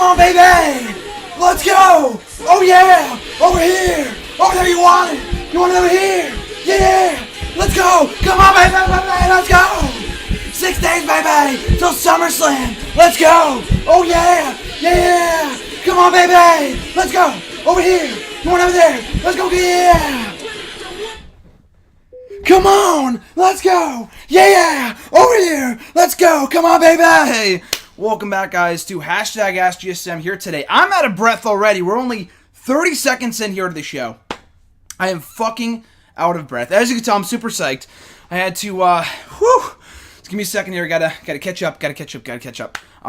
Come on, baby! Let's go! Oh yeah! Over here! Over there, you want it! You want it over here! Yeah! Let's go! Come on, baby! Let's go! 6 days, baby! Till SummerSlam! Let's go! Oh yeah! Yeah! Come on, baby! Let's go! Over here! You want over there? Let's go! Yeah! Come on! Let's go! Yeah! Over here! Let's go! Come on, baby! Welcome back, guys, to hashtag AskGSM here today. I'm out of breath already. We're only 30 seconds in here to the show. I am fucking out of breath. As you can tell, I'm super psyched. I had to, Just give me a second here. Gotta catch up.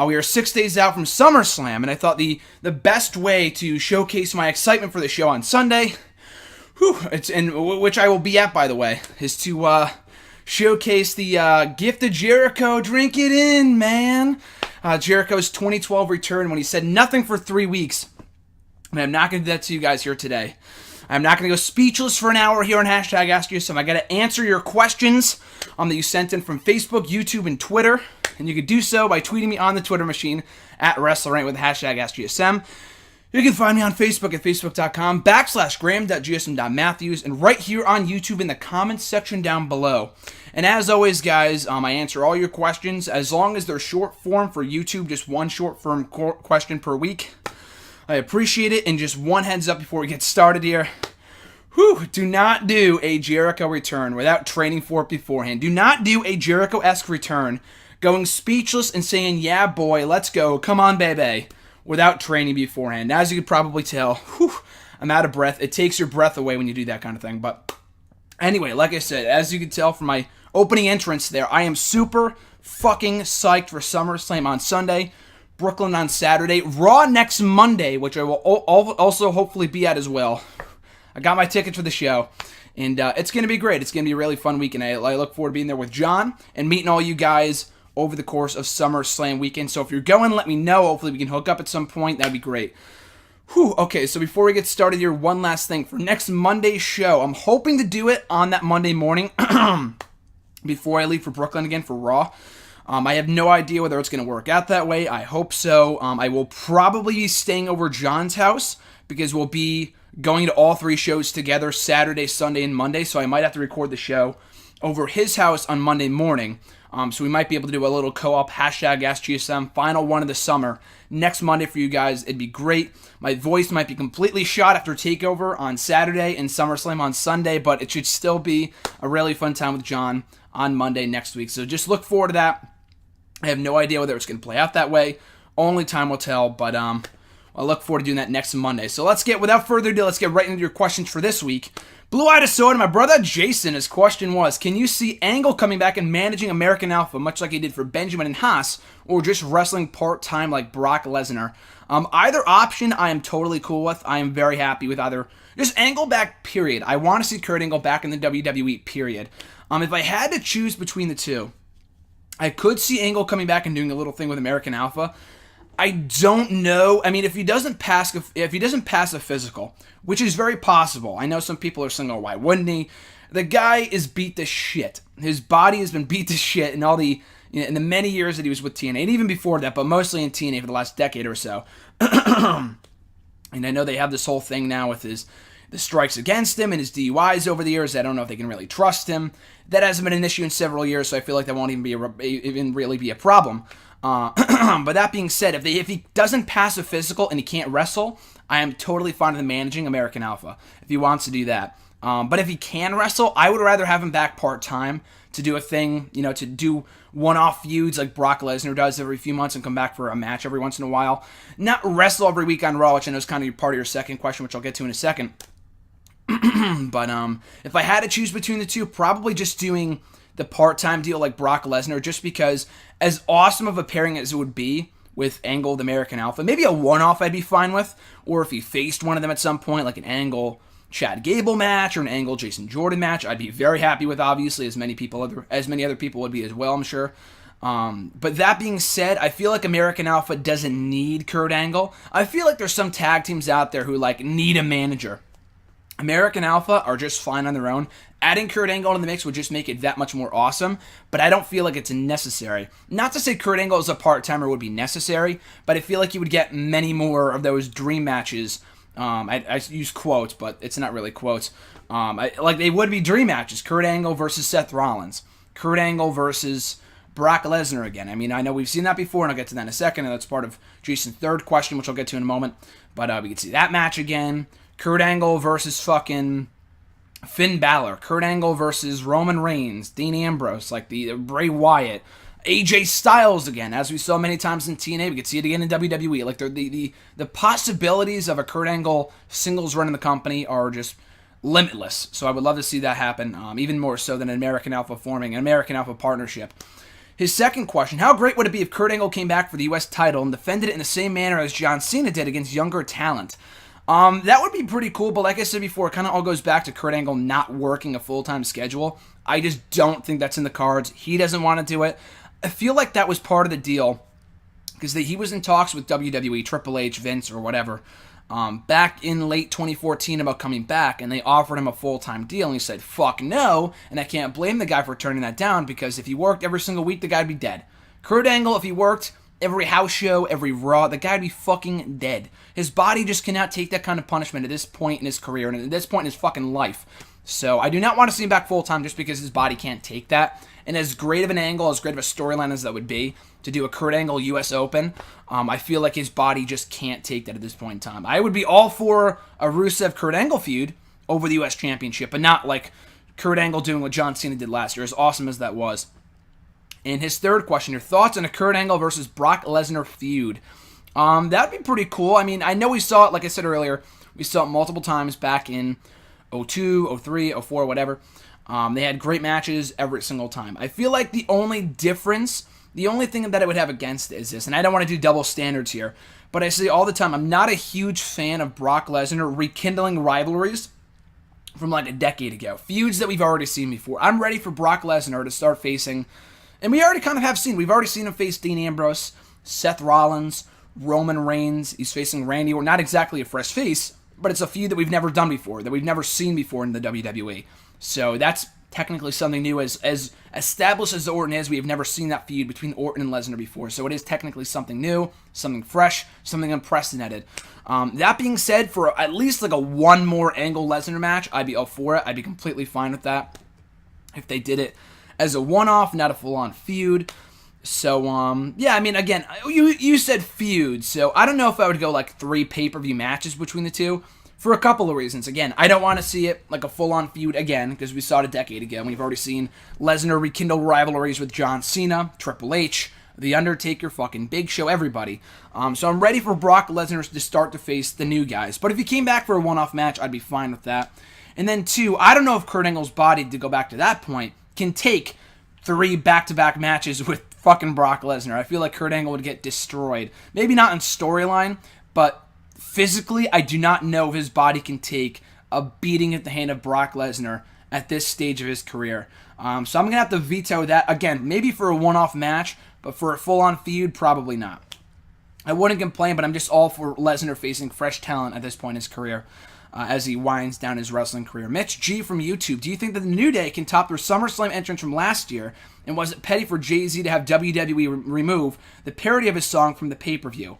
We are 6 days out from SummerSlam, and I thought the best way to showcase my excitement for the show on Sunday, which I will be at, by the way, is to showcase the Gift of Jericho. Drink it in, man. Jericho's 2012 return when he said nothing for 3 weeks. And I'm not going to do that to you guys here today. I'm not going to go speechless for an hour here on hashtag AskGSM. I got to answer your questions that you sent in from Facebook, YouTube, and Twitter. And you can do so by tweeting me on the Twitter machine at WrestleRant with hashtag AskGSM. You can find me on Facebook at facebook.com/graham.gsm.matthews and right here on YouTube in the comments section down below. And as always, guys, I answer all your questions as long as they're short form for YouTube, just one short form question per week. I appreciate it. And just one heads up before we get started here. Do not do a Jericho return without training for it beforehand. Do not do a Jericho-esque return going speechless and saying, yeah, boy, let's go, come on, baby, without training beforehand. As you could probably tell, I'm out of breath. It takes your breath away when you do that kind of thing. But anyway, like I said, as you can tell from my opening entrance there, I am super fucking psyched for SummerSlam on Sunday, Brooklyn on Saturday, Raw next Monday, which I will also hopefully be at as well. I got my tickets for the show, and it's going to be great. It's going to be a really fun weekend. I look forward to being there with John and meeting all you guys over the course of SummerSlam weekend. So if you're going, let me know. Hopefully we can hook up at some point. That'd be great. Okay, so before we get started here, one last thing. For next Monday's show, I'm hoping to do it on that Monday morning before I leave for Brooklyn again for Raw. I have no idea whether it's going to work out that way. I hope so. I will probably be staying over John's house because we'll be going to all 3 shows together, Saturday, Sunday, and Monday. So I might have to record the show over his house on Monday morning. So we might be able to do a little co-op hashtag AskGSM final one of the summer next Monday for you guys. It'd be great. My voice might be completely shot after TakeOver on Saturday and SummerSlam on Sunday, but it should still be a really fun time with John on Monday next week. So just look forward to that. I have no idea whether it's going to play out that way. Only time will tell, but I look forward to doing that next Monday. So without further ado, let's get right into your questions for this week. Blue-Eyed Soda, my brother Jason, his question was, can you see Angle coming back and managing American Alpha, much like he did for Benjamin and Haas, or just wrestling part-time like Brock Lesnar? Either option I am totally cool with. I am very happy with either. Just Angle back, period. I want to see Kurt Angle back in the WWE, period. If I had to choose between the two, I could see Angle coming back and doing a little thing with American Alpha. I don't know. I mean, if he doesn't pass a physical, which is very possible. I know some people are saying, "Oh, why wouldn't he?" The guy is beat to shit. His body has been beat to shit in in the many years that he was with TNA, and even before that, but mostly in TNA for the last decade or so. And I know they have this whole thing now with the strikes against him and his DUIs over the years. I don't know if they can really trust him. That hasn't been an issue in several years, so I feel like that won't even really be a problem. But that being said, if he doesn't pass a physical and he can't wrestle, I am totally fine with him managing American Alpha if he wants to do that. But if he can wrestle, I would rather have him back part-time to do a thing, to do one-off feuds like Brock Lesnar does every few months and come back for a match every once in a while. Not wrestle every week on Raw, which I know is kind of part of your second question, which I'll get to in a second. But if I had to choose between the two, probably just doing the part-time deal like Brock Lesnar, just because as awesome of a pairing as it would be with Angle with American Alpha, maybe a one-off I'd be fine with, or if he faced one of them at some point, like an Angle Chad Gable match or an Angle Jason Jordan match, I'd be very happy with, obviously, as many other people would be as well, I'm sure. But that being said, I feel like American Alpha doesn't need Kurt Angle. I feel like there's some tag teams out there who need a manager. American Alpha are just fine on their own. Adding Kurt Angle in the mix would just make it that much more awesome, but I don't feel like it's necessary. Not to say Kurt Angle as a part-timer would be necessary, but I feel like you would get many more of those dream matches. I use quotes, but it's not really quotes. Like they would be dream matches. Kurt Angle versus Seth Rollins. Kurt Angle versus Brock Lesnar again. I mean, I know we've seen that before, and I'll get to that in a second, and that's part of Jason's third question, which I'll get to in a moment. But we can see that match again. Kurt Angle versus fucking Finn Balor. Kurt Angle versus Roman Reigns. Dean Ambrose, like the Bray Wyatt. AJ Styles again, as we saw many times in TNA. We could see it again in WWE. Like the possibilities of a Kurt Angle singles run in the company are just limitless. So I would love to see that happen, even more so than an American Alpha forming, an American Alpha partnership. His second question, how great would it be if Kurt Angle came back for the U.S. title and defended it in the same manner as John Cena did against younger talent? That would be pretty cool, but like I said before, it kind of all goes back to Kurt Angle not working a full-time schedule. I just don't think that's in the cards. He doesn't want to do it. I feel like that was part of the deal because he was in talks with WWE, Triple H, Vince, or whatever, back in late 2014 about coming back, and they offered him a full-time deal, and he said, fuck no, and I can't blame the guy for turning that down because if he worked every single week, the guy'd be dead. Kurt Angle, if he worked every house show, every Raw, the guy'd be fucking dead. His body just cannot take that kind of punishment at this point in his career, and at this point in his fucking life. So I do not want to see him back full-time just because his body can't take that. And as great of an angle, as great of a storyline as that would be, to do a Kurt Angle U.S. Open, I feel like his body just can't take that at this point in time. I would be all for a Rusev-Kurt Angle feud over the U.S. Championship, but not like Kurt Angle doing what John Cena did last year, as awesome as that was. And his third question, your thoughts on a Kurt Angle versus Brock Lesnar feud? That would be pretty cool. I mean, I know we saw it, like I said earlier, we saw it multiple times back in 02, 03, 04, whatever. They had great matches every single time. I feel like the only difference, the only thing that I would have against it is this, and I don't want to do double standards here, but I say all the time, I'm not a huge fan of Brock Lesnar rekindling rivalries from like a decade ago. Feuds that we've already seen before. I'm ready for Brock Lesnar to start facing, and we already kind of have seen, we've already seen him face Dean Ambrose, Seth Rollins, Roman Reigns. He's facing Randy Orton. Not exactly a fresh face, but it's a feud that we've never done before, that we've never seen before in the WWE. So that's technically something new. As established as Orton is, we have never seen that feud between Orton and Lesnar before. So it is technically something new, something fresh, something unprecedented. That being said, for at least like a one more Angle Lesnar match, I'd be all for it. I'd be completely fine with that if they did it as a one-off, not a full-on feud. So, yeah, I mean, again, you said feud, so I don't know if I would go like 3 pay-per-view matches between the two. For a couple of reasons. Again, I don't want to see it like a full-on feud again, because we saw it a decade ago. We've already seen Lesnar rekindle rivalries with John Cena, Triple H, The Undertaker, fucking Big Show, everybody. So I'm ready for Brock Lesnar to start to face the new guys. But if he came back for a one-off match, I'd be fine with that. And then 2, I don't know if Kurt Angle's body, to go back to that point, can take 3 back-to-back matches with fucking Brock Lesnar. I feel like Kurt Angle would get destroyed. Maybe not in storyline, but physically, I do not know if his body can take a beating at the hand of Brock Lesnar at this stage of his career. So I'm going to have to veto that. Again, maybe for a one-off match, but for a full-on feud, probably not. I wouldn't complain, but I'm just all for Lesnar facing fresh talent at this point in his career as he winds down his wrestling career. Mitch G from YouTube, do you think that the New Day can top their SummerSlam entrance from last year? And was it petty for Jay-Z to have WWE remove the parody of his song from the pay-per-view?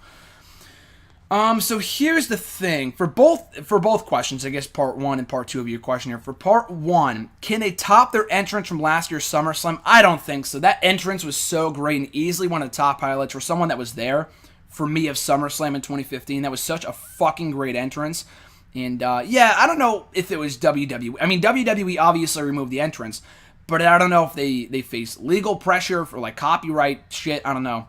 So here's the thing. For both questions, I guess part 1 and part 2 of your question here. For part 1, can they top their entrance from last year's SummerSlam? I don't think so. That entrance was so great and easily one of the top highlights for someone that was there, for me, of SummerSlam in 2015. That was such a fucking great entrance. And, yeah, I don't know if it was WWE. I mean, WWE obviously removed the entrance, but I don't know if they faced legal pressure for, like, copyright shit. I don't know.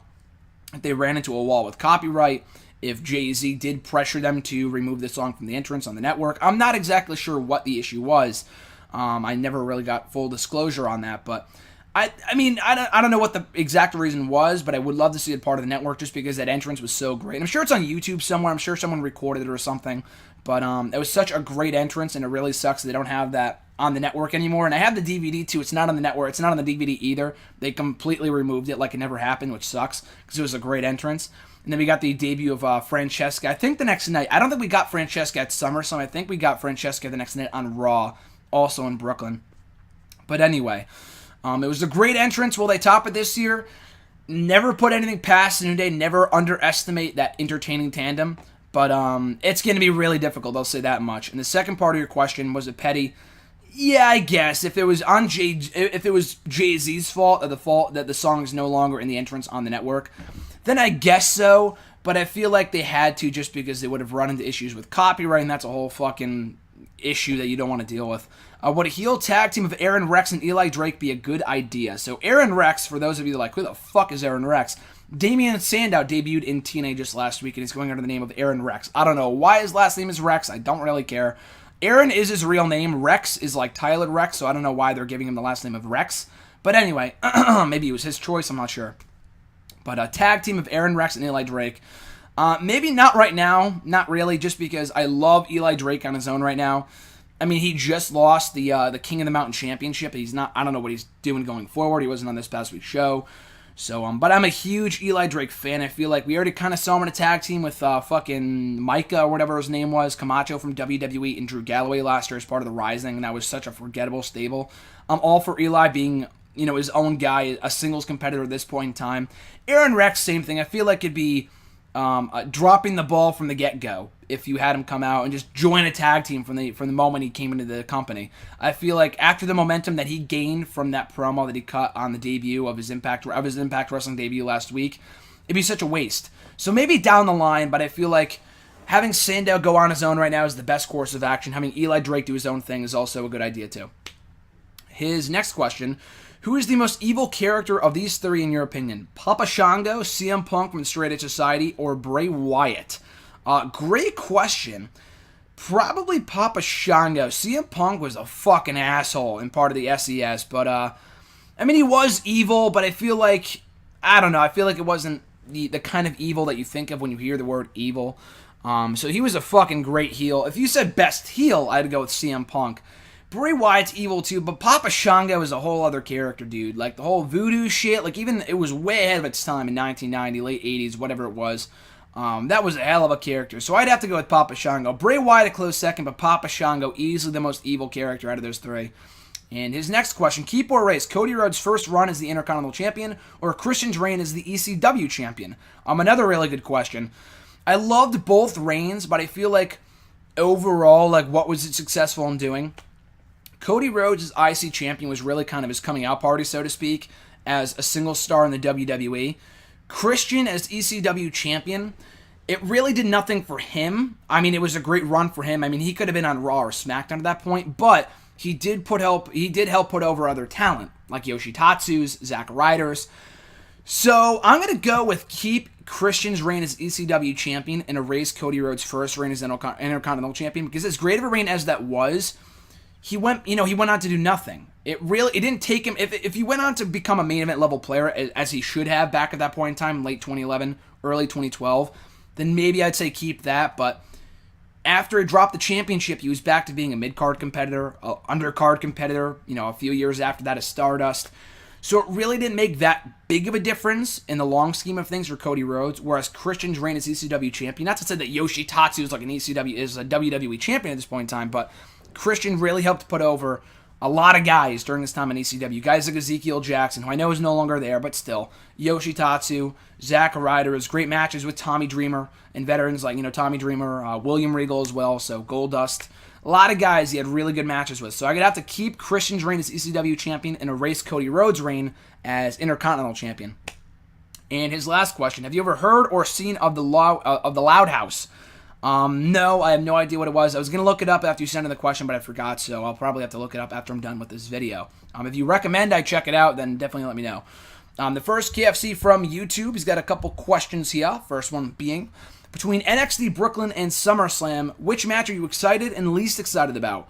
If they ran into a wall with copyright, if Jay-Z did pressure them to remove the song from the entrance on the network. I'm not exactly sure what the issue was. I never really got full disclosure on that, but I mean, I don't know what the exact reason was, but I would love to see it part of the network just because that entrance was so great. And I'm sure it's on YouTube somewhere. I'm sure someone recorded it or something, but it was such a great entrance, and it really sucks that they don't have that on the network anymore. And I have the DVD too. It's not on the network. It's not on the DVD either. They completely removed it like it never happened, which sucks because it was a great entrance. And then we got the debut of Francesca, I think the next night. I don't think we got Francesca at SummerSlam. I think we got Francesca the next night on Raw, also in Brooklyn. But anyway, it was a great entrance. Will they top it this year? Never put anything past the New Day. Never underestimate that entertaining tandem. But it's going to be really difficult, I'll say that much. And the second part of your question, was it petty? Yeah, I guess. If it was Jay-Z's fault that the song is no longer in the entrance on the network, then I guess so. But I feel like they had to, just because they would have run into issues with copyright, and that's a whole fucking issue that you don't want to deal with. Would a heel tag team of Aaron Rex and Eli Drake be a good idea? So Aaron Rex, for those of you that are like, who the fuck is Aaron Rex? Damian Sandow debuted in TNA just last week, and he's going under the name of Aaron Rex. I don't know why his last name is Rex. I don't really care. Aaron is his real name. Rex is like Tyler Rex, so I don't know why they're giving him the last name of Rex. But anyway, maybe it was his choice. I'm not sure. But a tag team of Aaron Rex and Eli Drake. Maybe not right now. Not really, just because I love Eli Drake on his own right now. I mean, he just lost the King of the Mountain Championship. He's not. I don't know what he's doing going forward. He wasn't on this past week's show. So, but I'm a huge Eli Drake fan. I feel like we already kind of saw him in a tag team with fucking Micah or whatever his name was, Camacho from WWE, and Drew Galloway last year as part of the Rising, and that was such a forgettable stable. I'm all for Eli being, his own guy, a singles competitor at this point in time. Aaron Rex, same thing. I feel like it'd be dropping the ball from the get-go if you had him come out and just join a tag team from the moment he came into the company. I feel like after the momentum that he gained from that promo that he cut on the debut of his Impact Wrestling debut last week, it'd be such a waste. So maybe down the line, but I feel like having Sandow go on his own right now is the best course of action. Having Eli Drake do his own thing is also a good idea too. His next question: who is the most evil character of these three in your opinion? Papa Shango, CM Punk from the Straight Edge Society, or Bray Wyatt? Great question. Probably Papa Shango. CM Punk was a fucking asshole and part of the SES, but I mean, he was evil, but I feel like, I don't know, I feel like it wasn't the kind of evil that you think of when you hear the word evil. So he was a fucking great heel. If you said best heel, I'd go with CM Punk. Bray Wyatt's evil too, but Papa Shango is a whole other character, dude. Like, the whole voodoo shit, like, even it was way ahead of its time in 1990, late 80s, whatever it was. That was a hell of a character. So I'd have to go with Papa Shango. Bray Wyatt a close second, but Papa Shango easily the most evil character out of those three. And his next question: keep or erase Cody Rhodes' first run as the Intercontinental Champion, or Christian's reign as the ECW Champion? Another really good question. I loved both reigns, but I feel like overall, like, what was it successful in doing? Cody Rhodes as IC Champion was really kind of his coming out party, so to speak, as a single star in the WWE. Christian as ECW Champion, it really did nothing for him. I mean, it was a great run for him. I mean, he could have been on Raw or SmackDown at that point, but he did help put over other talent, like Yoshitatsu's, Zack Ryder's. So I'm going to go with keep Christian's reign as ECW Champion and erase Cody Rhodes' first reign as Intercontinental Champion, because as great of a reign as that was, he went on to do nothing. It didn't take him. If he went on to become a main event level player, as he should have back at that point in time, late 2011, early 2012, then maybe I'd say keep that. But after he dropped the championship, he was back to being a mid-card competitor, undercard competitor, a few years after that as Stardust. So it really didn't make that big of a difference in the long scheme of things for Cody Rhodes, whereas Christian's reign as ECW Champion, not to say that Yoshitatsu is like a WWE champion at this point in time, but Christian really helped put over a lot of guys during this time in ECW. Guys like Ezekiel Jackson, who I know is no longer there, but still. Yoshitatsu, Zack Ryder, has great matches with Tommy Dreamer, and veterans like, Tommy Dreamer, William Regal as well, so Goldust. A lot of guys he had really good matches with. So I'm going to have to keep Christian's reign as ECW Champion and erase Cody Rhodes' reign as Intercontinental Champion. And his last question: have you ever heard or seen of the Loud House? No, I have no idea what it was. I was going to look it up after you sent in the question, but I forgot, so I'll probably have to look it up after I'm done with this video. If you recommend I check it out, then definitely let me know. The first KFC from YouTube, he's got a couple questions here. First one being, between NXT Brooklyn and SummerSlam, which match are you excited and least excited about?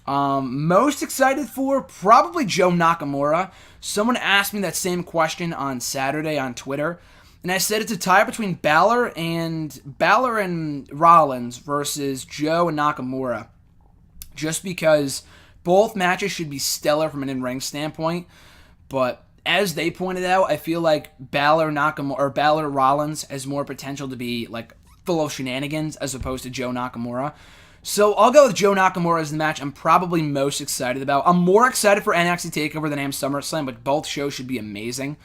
Most excited for probably Joe Nakamura. Someone asked me that same question on Saturday on Twitter, and I said it's a tie between Balor and Rollins versus Joe and Nakamura, just because both matches should be stellar from an in-ring standpoint. But as they pointed out, I feel like Balor Rollins has more potential to be like full of shenanigans as opposed to Joe Nakamura. So I'll go with Joe Nakamura as the match I'm probably most excited about. I'm more excited for NXT TakeOver than I am SummerSlam, but both shows should be amazing.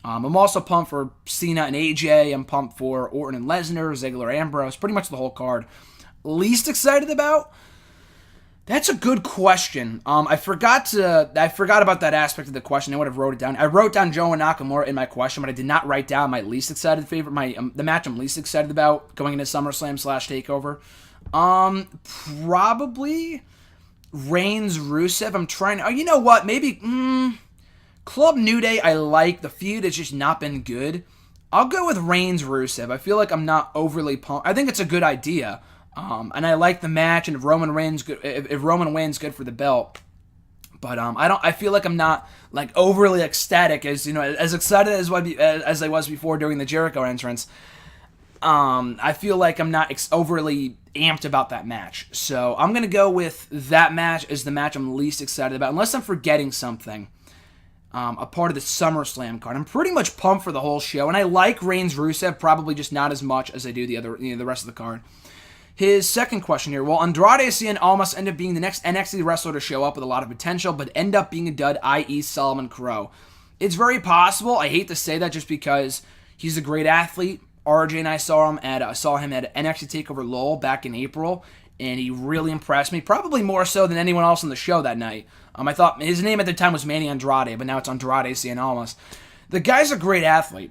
I'm also pumped for Cena and AJ. I'm pumped for Orton and Lesnar, Ziggler, Ambrose, pretty much the whole card. Least excited about? That's a good question. I forgot about that aspect of the question. I would have wrote it down. I wrote down Joe and Nakamura in my question, but I did not write down my least excited favorite, the match I'm least excited about going into SummerSlam /TakeOver. Probably Reigns Rusev. I'm trying. Oh, you know what? Maybe Club New Day. I like the feud. Has just not been good. I'll go with Reigns Rusev. I feel like I'm not overly pumped. I think it's a good idea. And I like the match. And if Roman wins, good for the belt. But I feel like I'm not like overly ecstatic as excited as I was before during the Jericho entrance. I feel like I'm not overly amped about that match. So I'm going to go with that match as the match I'm least excited about, unless I'm forgetting something. A part of the SummerSlam card. I'm pretty much pumped for the whole show, and I like Reigns Rusev, probably just not as much as I do the rest of the card. His second question here, will Andrade Cien Almas end up being the next NXT wrestler to show up with a lot of potential, but end up being a dud, i.e. Solomon Crowe? It's very possible. I hate to say that just because he's a great athlete. RJ and I saw him at NXT TakeOver Lowell back in April, and he really impressed me, probably more so than anyone else on the show that night. I thought his name at the time was Manny Andrade, but now it's Andrade Cien Almas. The guy's a great athlete,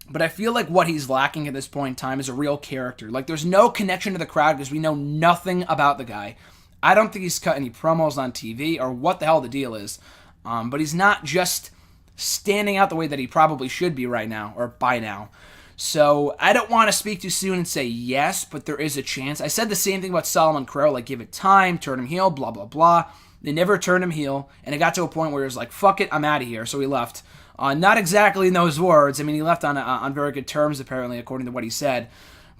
but I feel like what he's lacking at this point in time is a real character. Like, there's no connection to the crowd because we know nothing about the guy. I don't think he's cut any promos on TV or what the hell the deal is. But he's not just standing out the way that he probably should be right now or by now. So I don't want to speak too soon and say yes, but there is a chance. I said the same thing about Solomon Crowe, like give it time, turn him heel, blah, blah, blah. They never turned him heel, and it got to a point where he was like, fuck it, I'm out of here, so he left. Not exactly in those words. I mean, he left on very good terms, apparently, according to what he said.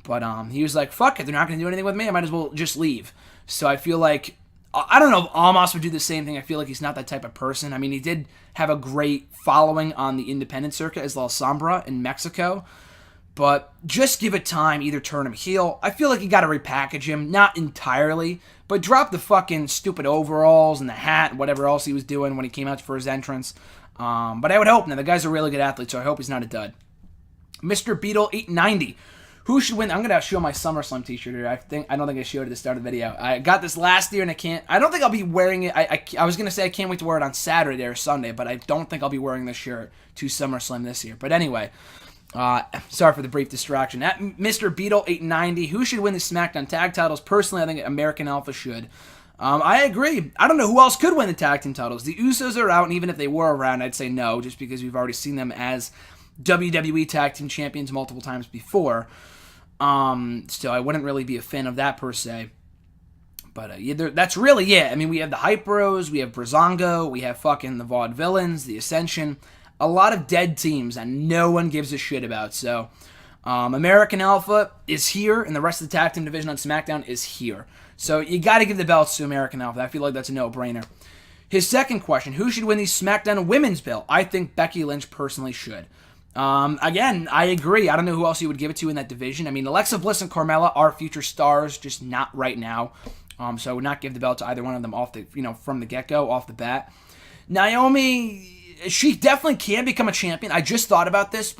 But he was like, fuck it, they're not going to do anything with me, I might as well just leave. So I feel like, I don't know if Almas would do the same thing. I feel like he's not that type of person. I mean, he did have a great following on the independent circuit as La Sombra in Mexico. But just give it time, either turn him heel. I feel like you got to repackage him, not entirely, but drop the fucking stupid overalls and the hat and whatever else he was doing when he came out for his entrance. But I would hope. Now, the guy's a really good athlete, so I hope he's not a dud. Mr. Beetle 890. Who should win? I'm going to show my SummerSlam t-shirt here. I don't think I showed it at the start of the video. I got this last year, and I don't think I'll be wearing it. I was going to say I can't wait to wear it on Saturday or Sunday, but I don't think I'll be wearing this shirt to SummerSlam this year. But anyway, sorry for the brief distraction. At Mr. Beetle 890, who should win the SmackDown tag titles? Personally, I think American Alpha should. I agree. I don't know who else could win the tag team titles. The Usos are out, and even if they were around, I'd say no, just because we've already seen them as WWE tag team champions multiple times before. So I wouldn't really be a fan of that per se. But that's really it. I mean, we have the Hype Bros, we have Breezango, we have fucking the Vaudevillains, the Ascension. A lot of dead teams that no one gives a shit about. So, American Alpha is here, and the rest of the tag team division on SmackDown is here. So, you got to give the belts to American Alpha. I feel like that's a no-brainer. His second question, who should win the SmackDown Women's belt? I think Becky Lynch personally should. Again, I agree. I don't know who else you would give it to in that division. I mean, Alexa Bliss and Carmella are future stars, just not right now. So I would not give the belt to either one of them from the get-go, off the bat. Naomi, she definitely can become a champion. I just thought about this,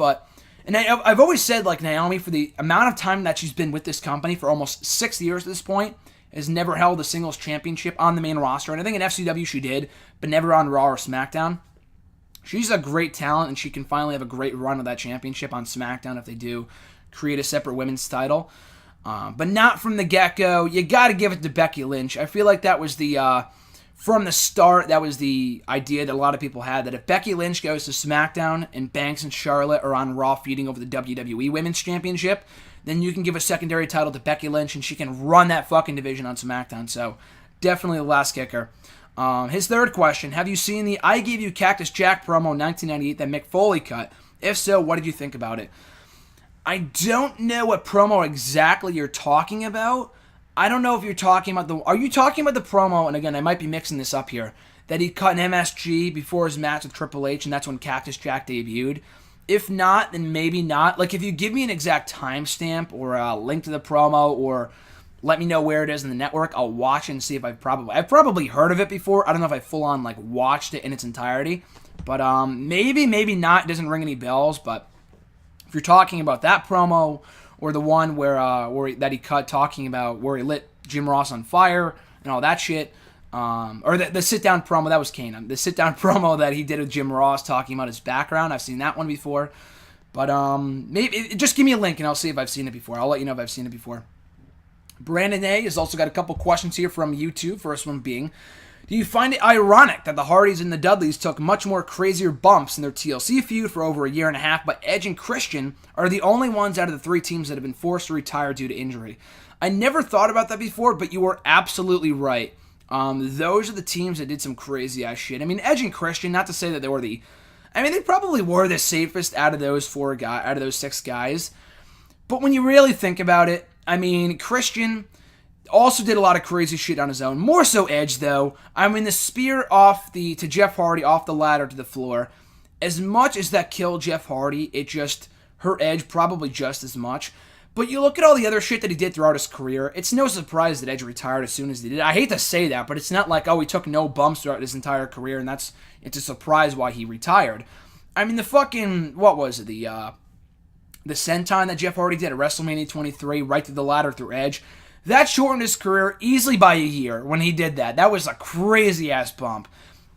and I've always said, like, Naomi, for the amount of time that she's been with this company, for almost 6 years at this point, has never held a singles championship on the main roster. And I think in FCW she did, but never on Raw or SmackDown. She's a great talent, and she can finally have a great run of that championship on SmackDown if they do create a separate women's title. But not from the get-go. You got to give it to Becky Lynch. I feel like that was from the start, that was the idea that a lot of people had, that if Becky Lynch goes to SmackDown and Banks and Charlotte are on Raw feuding over the WWE Women's Championship, then you can give a secondary title to Becky Lynch and she can run that fucking division on SmackDown. So, definitely the last kicker. His third question, have you seen the I Gave You Cactus Jack promo in 1998 that Mick Foley cut? If so, what did you think about it? I don't know what promo exactly you're talking about. I don't know if you're talking about are you talking about the promo, and again, I might be mixing this up here, that he cut an MSG before his match with Triple H, and that's when Cactus Jack debuted? If not, then maybe not. Like, if you give me an exact timestamp or a link to the promo or let me know where it is in the network. I'll watch and see if I've probably heard of it before. I don't know if I full on like watched it in its entirety, but maybe not. It doesn't ring any bells. But if you're talking about that promo or the one where that he cut talking about where he lit Jim Ross on fire and all that shit, or the sit down promo, that was Kanan. The sit down promo that he did with Jim Ross talking about his background. I've seen that one before, but maybe just give me a link and I'll see if I've seen it before. I'll let you know if I've seen it before. Brandon A has also got a couple questions here from YouTube. First one being, do you find it ironic that the Hardys and the Dudleys took much more crazier bumps in their TLC feud for over a year and a half, but Edge and Christian are the only ones out of the three teams that have been forced to retire due to injury? I never thought about that before, but you were absolutely right. Those are the teams that did some crazy ass shit. I mean, Edge and Christian, not to say that they were they probably were the safest out of those six guys. But when you really think about it, I mean, Christian also did a lot of crazy shit on his own. More so Edge, though. I mean, the spear to Jeff Hardy off the ladder to the floor. As much as that killed Jeff Hardy, it just hurt Edge probably just as much. But you look at all the other shit that he did throughout his career, it's no surprise that Edge retired as soon as he did. I hate to say that, but it's not like, he took no bumps throughout his entire career, and it's a surprise why he retired. I mean, the fucking, what was it, the senton that Jeff Hardy did at WrestleMania 23, right through the ladder through Edge, that shortened his career easily by a year when he did that. That was a crazy-ass bump.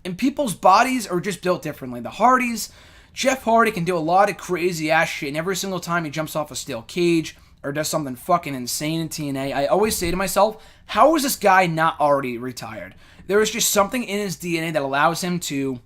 And people's bodies are just built differently. The Hardys, Jeff Hardy can do a lot of crazy-ass shit, and every single time he jumps off a steel cage or does something fucking insane in TNA, I always say to myself, how is this guy not already retired? There is just something in his DNA that allows him to,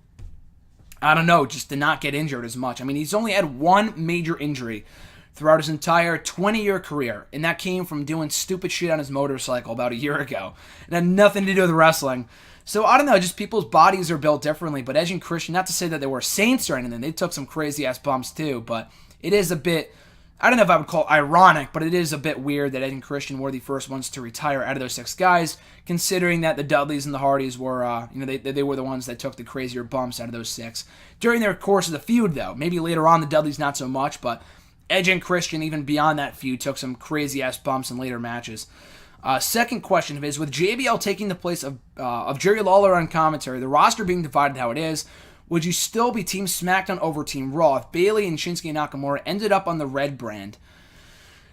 I don't know, just to not get injured as much. I mean, he's only had one major injury throughout his entire 20-year career, and that came from doing stupid shit on his motorcycle about a year ago. It had nothing to do with wrestling. So, I don't know, just people's bodies are built differently, but Edge and Christian, not to say that they were saints or anything, they took some crazy-ass bumps too, but it is a bit, I don't know if I would call it ironic, but it is a bit weird that Edge and Christian were the first ones to retire out of those six guys, considering that the Dudleys and the Hardys were, they were the ones that took the crazier bumps out of those six. During their course of the feud, though, maybe later on the Dudleys not so much, but Edge and Christian, even beyond that feud, took some crazy-ass bumps in later matches. Second question is, with JBL taking the place of Jerry Lawler on commentary, the roster being divided how it is, would you still be Team SmackDown over Team Raw if Bayley and Shinsuke Nakamura ended up on the red brand?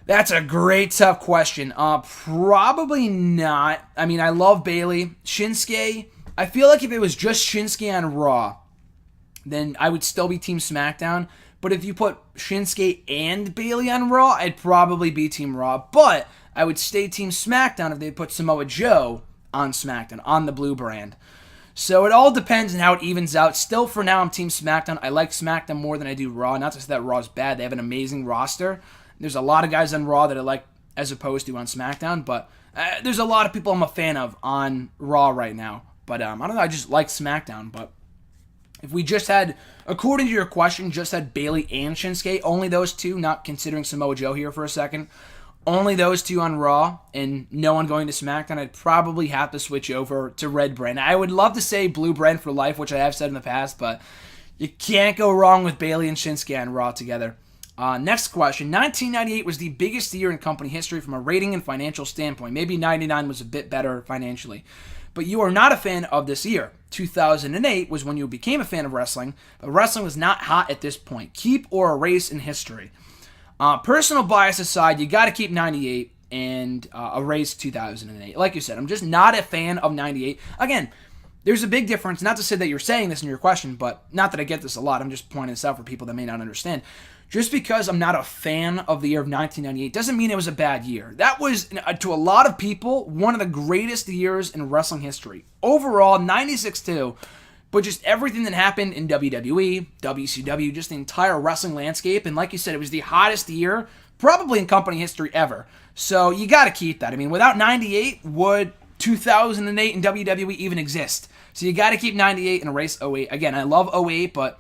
That's a great, tough question. Probably not. I mean, I love Bayley. Shinsuke, I feel like if it was just Shinsuke on Raw, then I would still be Team SmackDown. But if you put Shinsuke and Bayley on Raw, I'd probably be Team Raw. But I would stay Team SmackDown if they put Samoa Joe on SmackDown, on the blue brand. So it all depends on how it evens out. Still, for now, I'm Team SmackDown. I like SmackDown more than I do Raw. Not to say that Raw's bad. They have an amazing roster. There's a lot of guys on Raw that I like as opposed to on SmackDown. But there's a lot of people I'm a fan of on Raw right now. But I don't know. I just like SmackDown. But if we just had, according to your question, just had Bayley and Shinsuke, only those two, not considering Samoa Joe here for a second, only those two on Raw and no one going to SmackDown, I'd probably have to switch over to red brand. I would love to say blue brand for life, which I have said in the past, but you can't go wrong with Bayley and Shinsuke on Raw together. Next question. 1998 was the biggest year in company history from a rating and financial standpoint. Maybe 99 was a bit better financially. But you are not a fan of this year. 2008 was when you became a fan of wrestling, but wrestling was not hot at this point. Keep or erase in history. Personal bias aside, you got to keep 98 and erase 2008. Like you said, I'm just not a fan of 98. Again, there's a big difference. Not to say that you're saying this in your question, but not that I get this a lot. I'm just pointing this out for people that may not understand. Just because I'm not a fan of the year of 1998 doesn't mean it was a bad year. That was, to a lot of people, one of the greatest years in wrestling history. Overall, 96 too. But just everything that happened in WWE, WCW, just the entire wrestling landscape. And like you said, it was the hottest year, probably in company history ever. So you got to keep that. I mean, without 98, would 2008 in WWE even exist? So you got to keep 98 and erase 08. Again, I love 08, but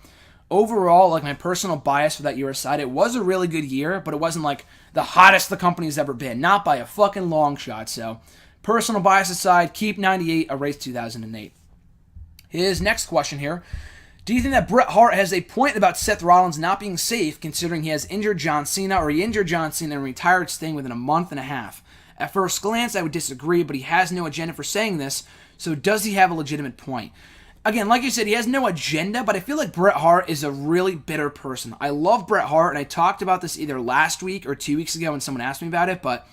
overall, like my personal bias for that year aside, it was a really good year, but it wasn't like the hottest the company's ever been. Not by a fucking long shot. So personal bias aside, keep 98, erase 2008. His next question here. Do you think that Bret Hart has a point about Seth Rollins not being safe, considering he has injured John Cena, or he injured John Cena and retired Sting within a month and a half? At first glance, I would disagree, but he has no agenda for saying this, so does he have a legitimate point? Again, like you said, he has no agenda, but I feel like Bret Hart is a really bitter person. I love Bret Hart, and I talked about this either last week or 2 weeks ago when someone asked me about it, but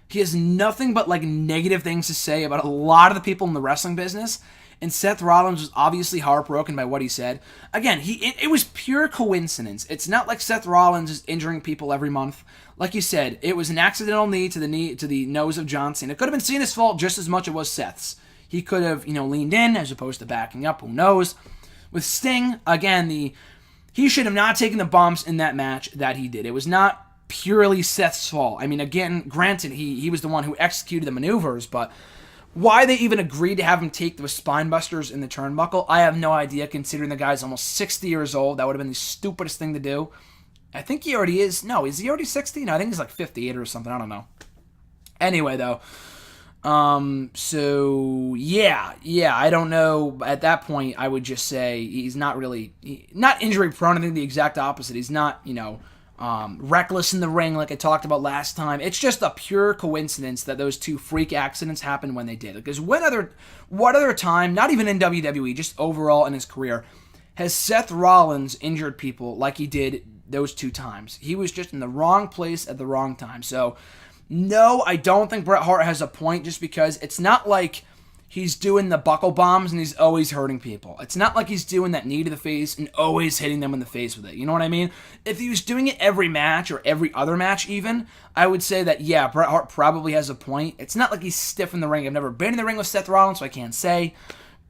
he has nothing but like negative things to say about a lot of the people in the wrestling business, and Seth Rollins was obviously heartbroken by what he said. Again, it was pure coincidence. It's not like Seth Rollins is injuring people every month. Like you said, it was an accidental knee to the nose of John Cena. It could have been Cena's fault just as much as it was Seth's. He could have, leaned in as opposed to backing up. Who knows? With Sting, again, he should have not taken the bumps in that match that he did. It was not purely Seth's fault. I mean, again, granted, he was the one who executed the maneuvers, but why they even agreed to have him take those spine busters in the turnbuckle, I have no idea, considering the guy's almost 60 years old. That would have been the stupidest thing to do. I think he already is. No, is he already 60? No, I think he's like 58 or something. I don't know. Anyway, though. So yeah, I don't know. At that point, I would just say he's not really, not injury prone. I think the exact opposite. He's not, reckless in the ring like I talked about last time. It's just a pure coincidence that those two freak accidents happened when they did. Because what other time, not even in WWE, just overall in his career, has Seth Rollins injured people like he did those 2 times? He was just in the wrong place at the wrong time. So no, I don't think Bret Hart has a point, just because it's not like he's doing the buckle bombs and he's always hurting people. It's not like he's doing that knee to the face and always hitting them in the face with it. You know what I mean? If he was doing it every match or every other match even, I would say that, yeah, Bret Hart probably has a point. It's not like he's stiff in the ring. I've never been in the ring with Seth Rollins, so I can't say.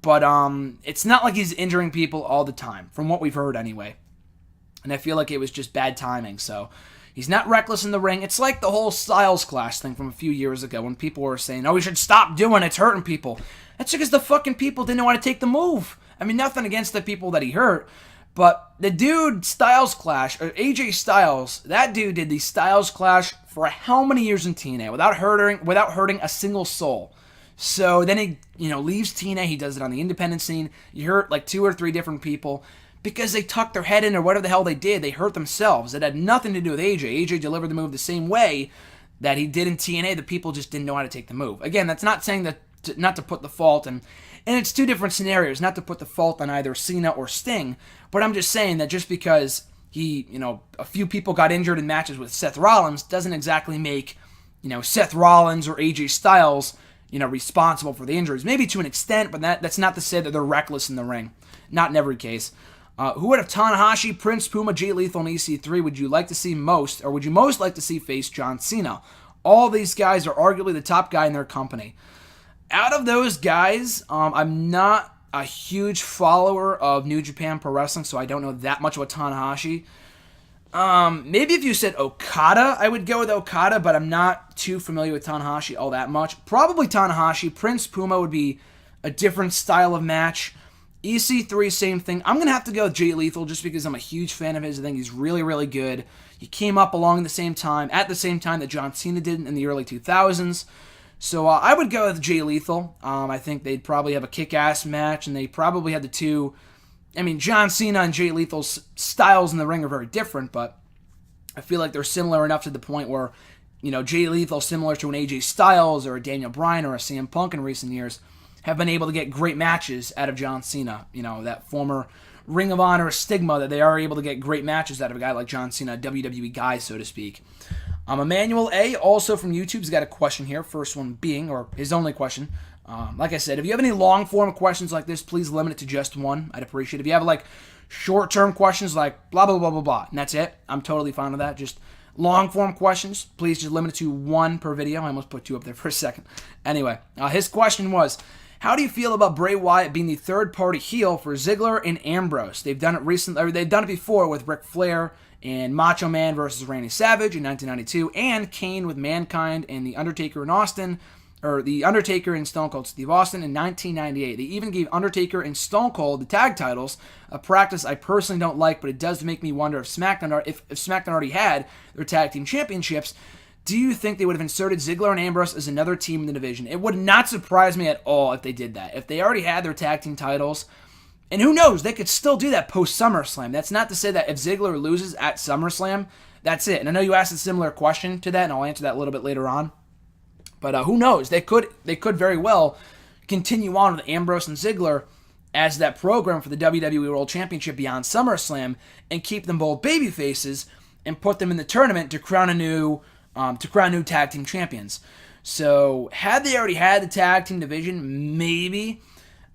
But it's not like he's injuring people all the time, from what we've heard anyway. And I feel like it was just bad timing, so he's not reckless in the ring. It's like the whole Styles Clash thing from a few years ago when people were saying, oh, we should stop doing it, it's hurting people. That's because the fucking people didn't want to take the move. I mean, nothing against the people that he hurt, but the dude, Styles Clash, or AJ Styles, that dude did the Styles Clash for how many years in TNA without hurting a single soul. So then he, leaves TNA, he does it on the independent scene, he hurt like 2 or 3 different people, because they tucked their head in or whatever the hell they did. They hurt themselves. It had nothing to do with AJ. AJ delivered the move the same way that he did in TNA. The people just didn't know how to take the move. Again, that's not saying that not to put the fault, and it's 2 different scenarios, not to put the fault on either Cena or Sting, but I'm just saying that just because he, a few people got injured in matches with Seth Rollins doesn't exactly make, Seth Rollins or AJ Styles, responsible for the injuries. Maybe to an extent, but that's not to say that they're reckless in the ring. Not in every case. Who out of Tanahashi, Prince Puma, Jay Lethal, and EC3 would you like to see most, or would you most like to see face John Cena? All these guys are arguably the top guy in their company. Out of those guys, I'm not a huge follower of New Japan Pro Wrestling, so I don't know that much about Tanahashi. Maybe if you said Okada, I would go with Okada, but I'm not too familiar with Tanahashi all that much. Probably Tanahashi. Prince Puma would be a different style of match. EC3, same thing. I'm going to have to go with Jay Lethal just because I'm a huge fan of his. I think he's really, really good. He came up at the same time that John Cena did in the early 2000s. So I would go with Jay Lethal. I think they'd probably have a kick-ass match, and they probably had the two. I mean, John Cena and Jay Lethal's styles in the ring are very different, but I feel like they're similar enough to the point where, Jay Lethal, similar to an AJ Styles or a Daniel Bryan or a CM Punk in recent years, have been able to get great matches out of John Cena. That former Ring of Honor stigma that they are able to get great matches out of a guy like John Cena, a WWE guy, so to speak. Emmanuel A., also from YouTube, has got a question here. First one being, or his only question. Like I said, if you have any long-form questions like this, please limit it to just one. I'd appreciate it. If you have, short-term questions like blah, blah, blah, blah, blah, and that's it, I'm totally fine with that. Just long-form questions, please just limit it to one per video. I almost put 2 up there for a second. Anyway, his question was, how do you feel about Bray Wyatt being the third-party heel for Ziggler and Ambrose? They've done it recently, or they've done it before with Ric Flair and Macho Man versus Randy Savage in 1992, and Kane with Mankind and The Undertaker in Austin, or The Undertaker and Stone Cold Steve Austin in 1998. They even gave Undertaker and Stone Cold the tag titles, a practice I personally don't like, but it does make me wonder if SmackDown already had their tag team championships. Do you think they would have inserted Ziggler and Ambrose as another team in the division? It would not surprise me at all if they did that. If they already had their tag team titles, and who knows, they could still do that post-SummerSlam. That's not to say that if Ziggler loses at SummerSlam, that's it. And I know you asked a similar question to that, and I'll answer that a little bit later on. But who knows? They could very well continue on with Ambrose and Ziggler as that program for the WWE World Championship beyond SummerSlam and keep them both baby faces and put them in the tournament to crown new tag team champions. So had they already had the tag team division, maybe.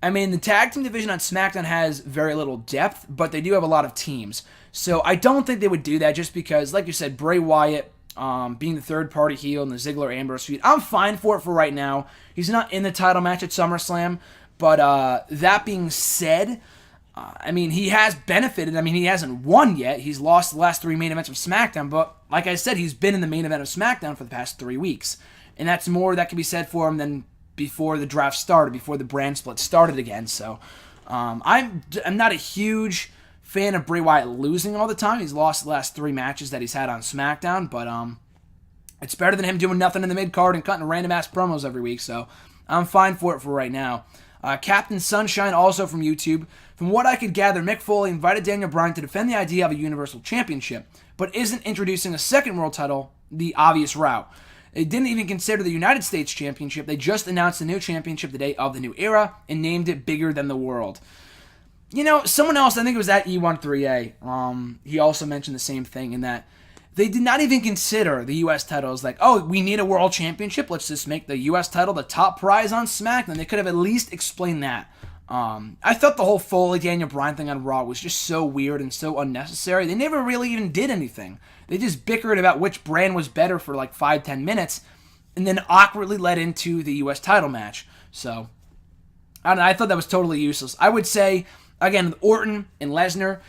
I mean, the tag team division on SmackDown has very little depth, but they do have a lot of teams. So I don't think they would do that just because, like you said, Bray Wyatt being the third-party heel in the Ziggler-Ambrose feud, I'm fine for it for right now. He's not in the title match at SummerSlam, but that being said, I mean, he has benefited. I mean, he hasn't won yet. He's lost the last 3 main events of SmackDown, but like I said, he's been in the main event of SmackDown for the past 3 weeks. And that's more that can be said for him than before the draft started, before the brand split started again. So I'm not a huge fan of Bray Wyatt losing all the time. He's lost the last 3 matches that he's had on SmackDown, but it's better than him doing nothing in the mid-card and cutting random-ass promos every week, so I'm fine for it for right now. Captain Sunshine, also from YouTube. From what I could gather, Mick Foley invited Daniel Bryan to defend the idea of a Universal Championship, but isn't introducing a second world title the obvious route. They didn't even consider the United States Championship. They just announced the new championship the day of the new era and named it Bigger Than the World. You know, someone else, I think it was at E13A, he also mentioned the same thing in that they did not even consider the U.S. title as like, oh, we need a world championship, let's just make the U.S. title the top prize on SmackDown. They could have at least explained that. I thought the whole Foley-Daniel Bryan thing on Raw was just so weird and so unnecessary. They never really even did anything. They just bickered about which brand was better for like 5-10 minutes and then awkwardly led into the U.S. title match. So, I don't know, I thought that was totally useless. I would say, again, Orton and Lesnar,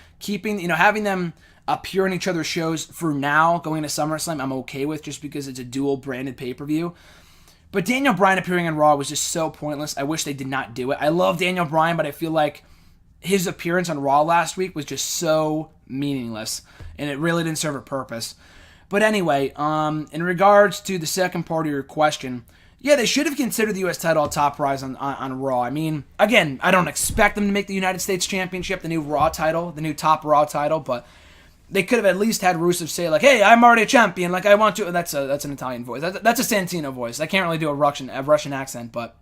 having them appear in each other's shows for now, going to SummerSlam, I'm okay with just because it's a dual branded pay-per-view. But Daniel Bryan appearing on Raw was just so pointless. I wish they did not do it. I love Daniel Bryan, but I feel like his appearance on Raw last week was just so meaningless, and it really didn't serve a purpose. But anyway, in regards to the second part of your question, yeah, they should have considered the U.S. title a top prize on Raw. I mean, again, I don't expect them to make the United States Championship the new Raw title, the new top Raw title, but they could have at least had Rusev say, like, hey, I'm already a champion, like, I want to. That's an Italian voice. That's a Santino voice. I can't really do a Russian accent, but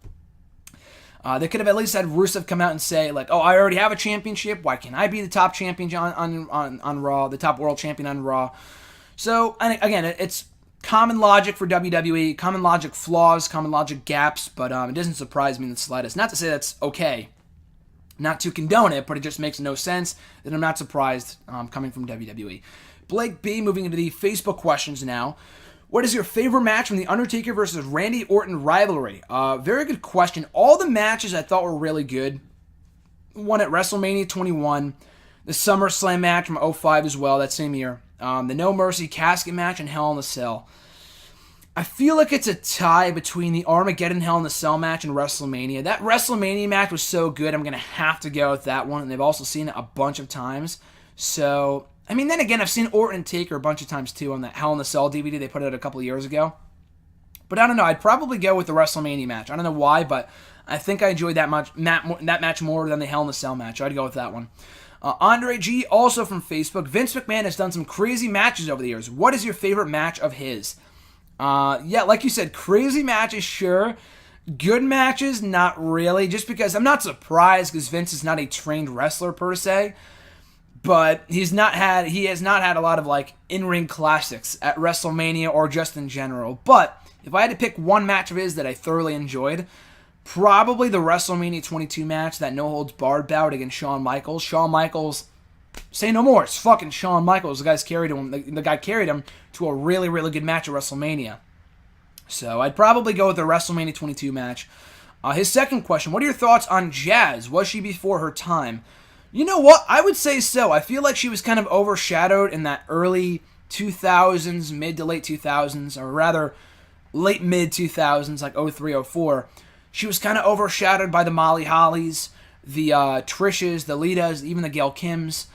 they could have at least had Rusev come out and say, like, oh, I already have a championship. Why can't I be the top champion on Raw, the top world champion on Raw? So, and again, it's common logic for WWE, common logic flaws, common logic gaps, but it doesn't surprise me in the slightest. Not to say that's okay, not to condone it, but it just makes no sense, and I'm not surprised coming from WWE. Blake B, moving into the Facebook questions now. What is your favorite match from the Undertaker versus Randy Orton rivalry? Very good question. All the matches I thought were really good. One at WrestleMania 21, the SummerSlam match from 05 as well, that same year. The No Mercy casket match and Hell in a Cell. I feel like it's a tie between the Armageddon Hell in a Cell match and WrestleMania. That WrestleMania match was so good, I'm going to have to go with that one, and they've also seen it a bunch of times. So, I mean, then again, I've seen Orton and Taker a bunch of times too on that Hell in a Cell DVD they put out a couple of years ago. But I don't know, I'd probably go with the WrestleMania match. I don't know why, but I think I enjoyed that match more than the Hell in a Cell match. I'd go with that one. Andre G, also from Facebook. Vince McMahon has done some crazy matches over the years. What is your favorite match of his? Yeah, like you said, crazy matches, sure. Good matches, not really. Just because I'm not surprised because Vince is not a trained wrestler per se. But he has not had a lot of like in-ring classics at WrestleMania or just in general. But if I had to pick one match of his that I thoroughly enjoyed, probably the WrestleMania 22 match, that no-holds-barred bout against Shawn Michaels. Shawn Michaels, say no more. It's fucking Shawn Michaels. The guy carried him to a really, really good match at WrestleMania. So I'd probably go with the WrestleMania 22 match. His second question, what are your thoughts on Jazz? Was she before her time? You know what? I would say so. I feel like she was kind of overshadowed in that early 2000s, mid to late 2000s, or rather late mid-2000s, like 03, 04. She was kind of overshadowed by the Molly Hollies, the Trishas, the Litas, even the Gail Kims.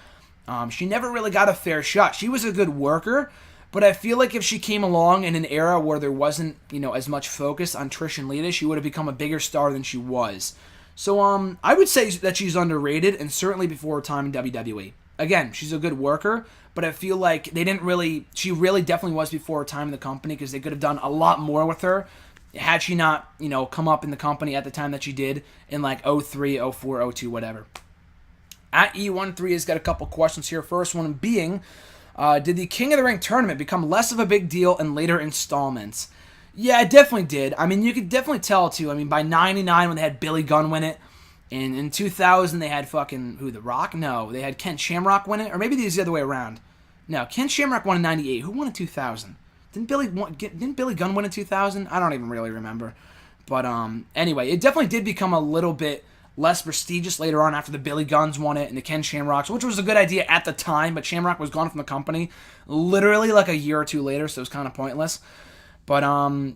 She never really got a fair shot. She was a good worker, but I feel like if she came along in an era where there wasn't, as much focus on Trish and Lita, she would have become a bigger star than she was. So, I would say that she's underrated, and certainly before her time in WWE. Again, she's a good worker, but I feel like she really definitely was before her time in the company, because they could have done a lot more with her, had she not, come up in the company at the time that she did in like 03, 04, 02, whatever. At E13 has got a couple questions here. First one being, did the King of the Ring tournament become less of a big deal in later installments? Yeah, it definitely did. I mean, you could definitely tell, too. I mean, by 99 when they had Billy Gunn win it, and in 2000 they had fucking, The Rock? No, they had Ken Shamrock win it, or maybe it was the other way around. No, Ken Shamrock won in 98. Who won in 2000? Didn't Billy Gunn win in 2000? I don't even really remember. But anyway, it definitely did become a little bit less prestigious later on after the Billy Gunns won it and the Ken Shamrocks, which was a good idea at the time, but Shamrock was gone from the company literally like a year or two later, so it was kind of pointless. But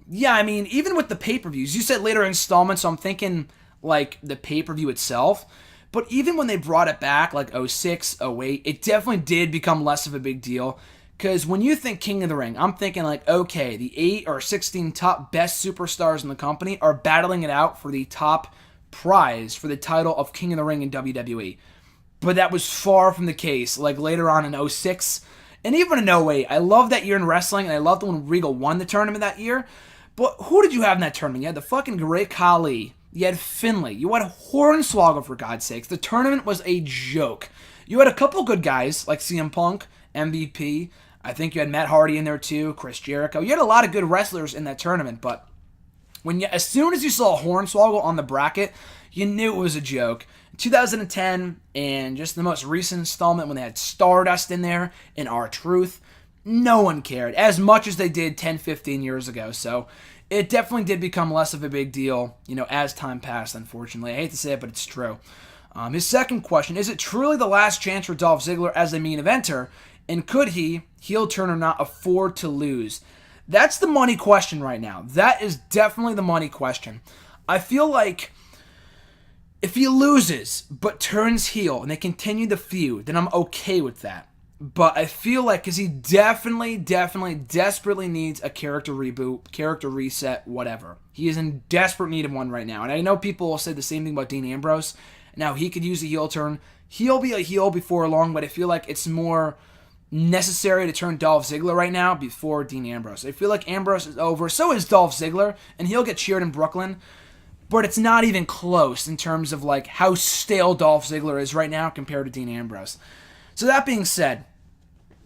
yeah, I mean, even with the pay-per-views, you said later installments, so I'm thinking like the pay-per-view itself. But even when they brought it back, like 06, 08, it definitely did become less of a big deal. Because when you think King of the Ring, I'm thinking like, okay, the 8 or 16 top best superstars in the company are battling it out for the top prize for the title of King of the Ring in WWE. But that was far from the case. Like later on in 06, and even in 08, I love that year in wrestling, and I loved when Regal won the tournament that year. But who did you have in that tournament? You had the fucking Great Khali. You had Finlay. You had Hornswoggle, for God's sakes. The tournament was a joke. You had a couple good guys, like CM Punk, MVP. I think you had Matt Hardy in there too, Chris Jericho. You had a lot of good wrestlers in that tournament, but as soon as you saw Hornswoggle on the bracket, you knew it was a joke. 2010 and just the most recent installment when they had Stardust in there and R-Truth, no one cared as much as they did 10, 15 years ago. So it definitely did become less of a big deal, as time passed, unfortunately. I hate to say it, but it's true. His second question, is it truly the last chance for Dolph Ziggler as a main eventer? And could he, heel turn or not, afford to lose? That's the money question right now. That is definitely the money question. I feel like if he loses but turns heel and they continue the feud, then I'm okay with that. But I feel like, because he definitely, desperately needs a character reboot, character reset, whatever. He is in desperate need of one right now. And I know people will say the same thing about Dean Ambrose. Now, he could use a heel turn. He'll be a heel before long, but I feel like it's more necessary to turn Dolph Ziggler right now before Dean Ambrose. I feel like Ambrose is over. So is Dolph Ziggler, and he'll get cheered in Brooklyn. But it's not even close in terms of like how stale Dolph Ziggler is right now compared to Dean Ambrose. So that being said,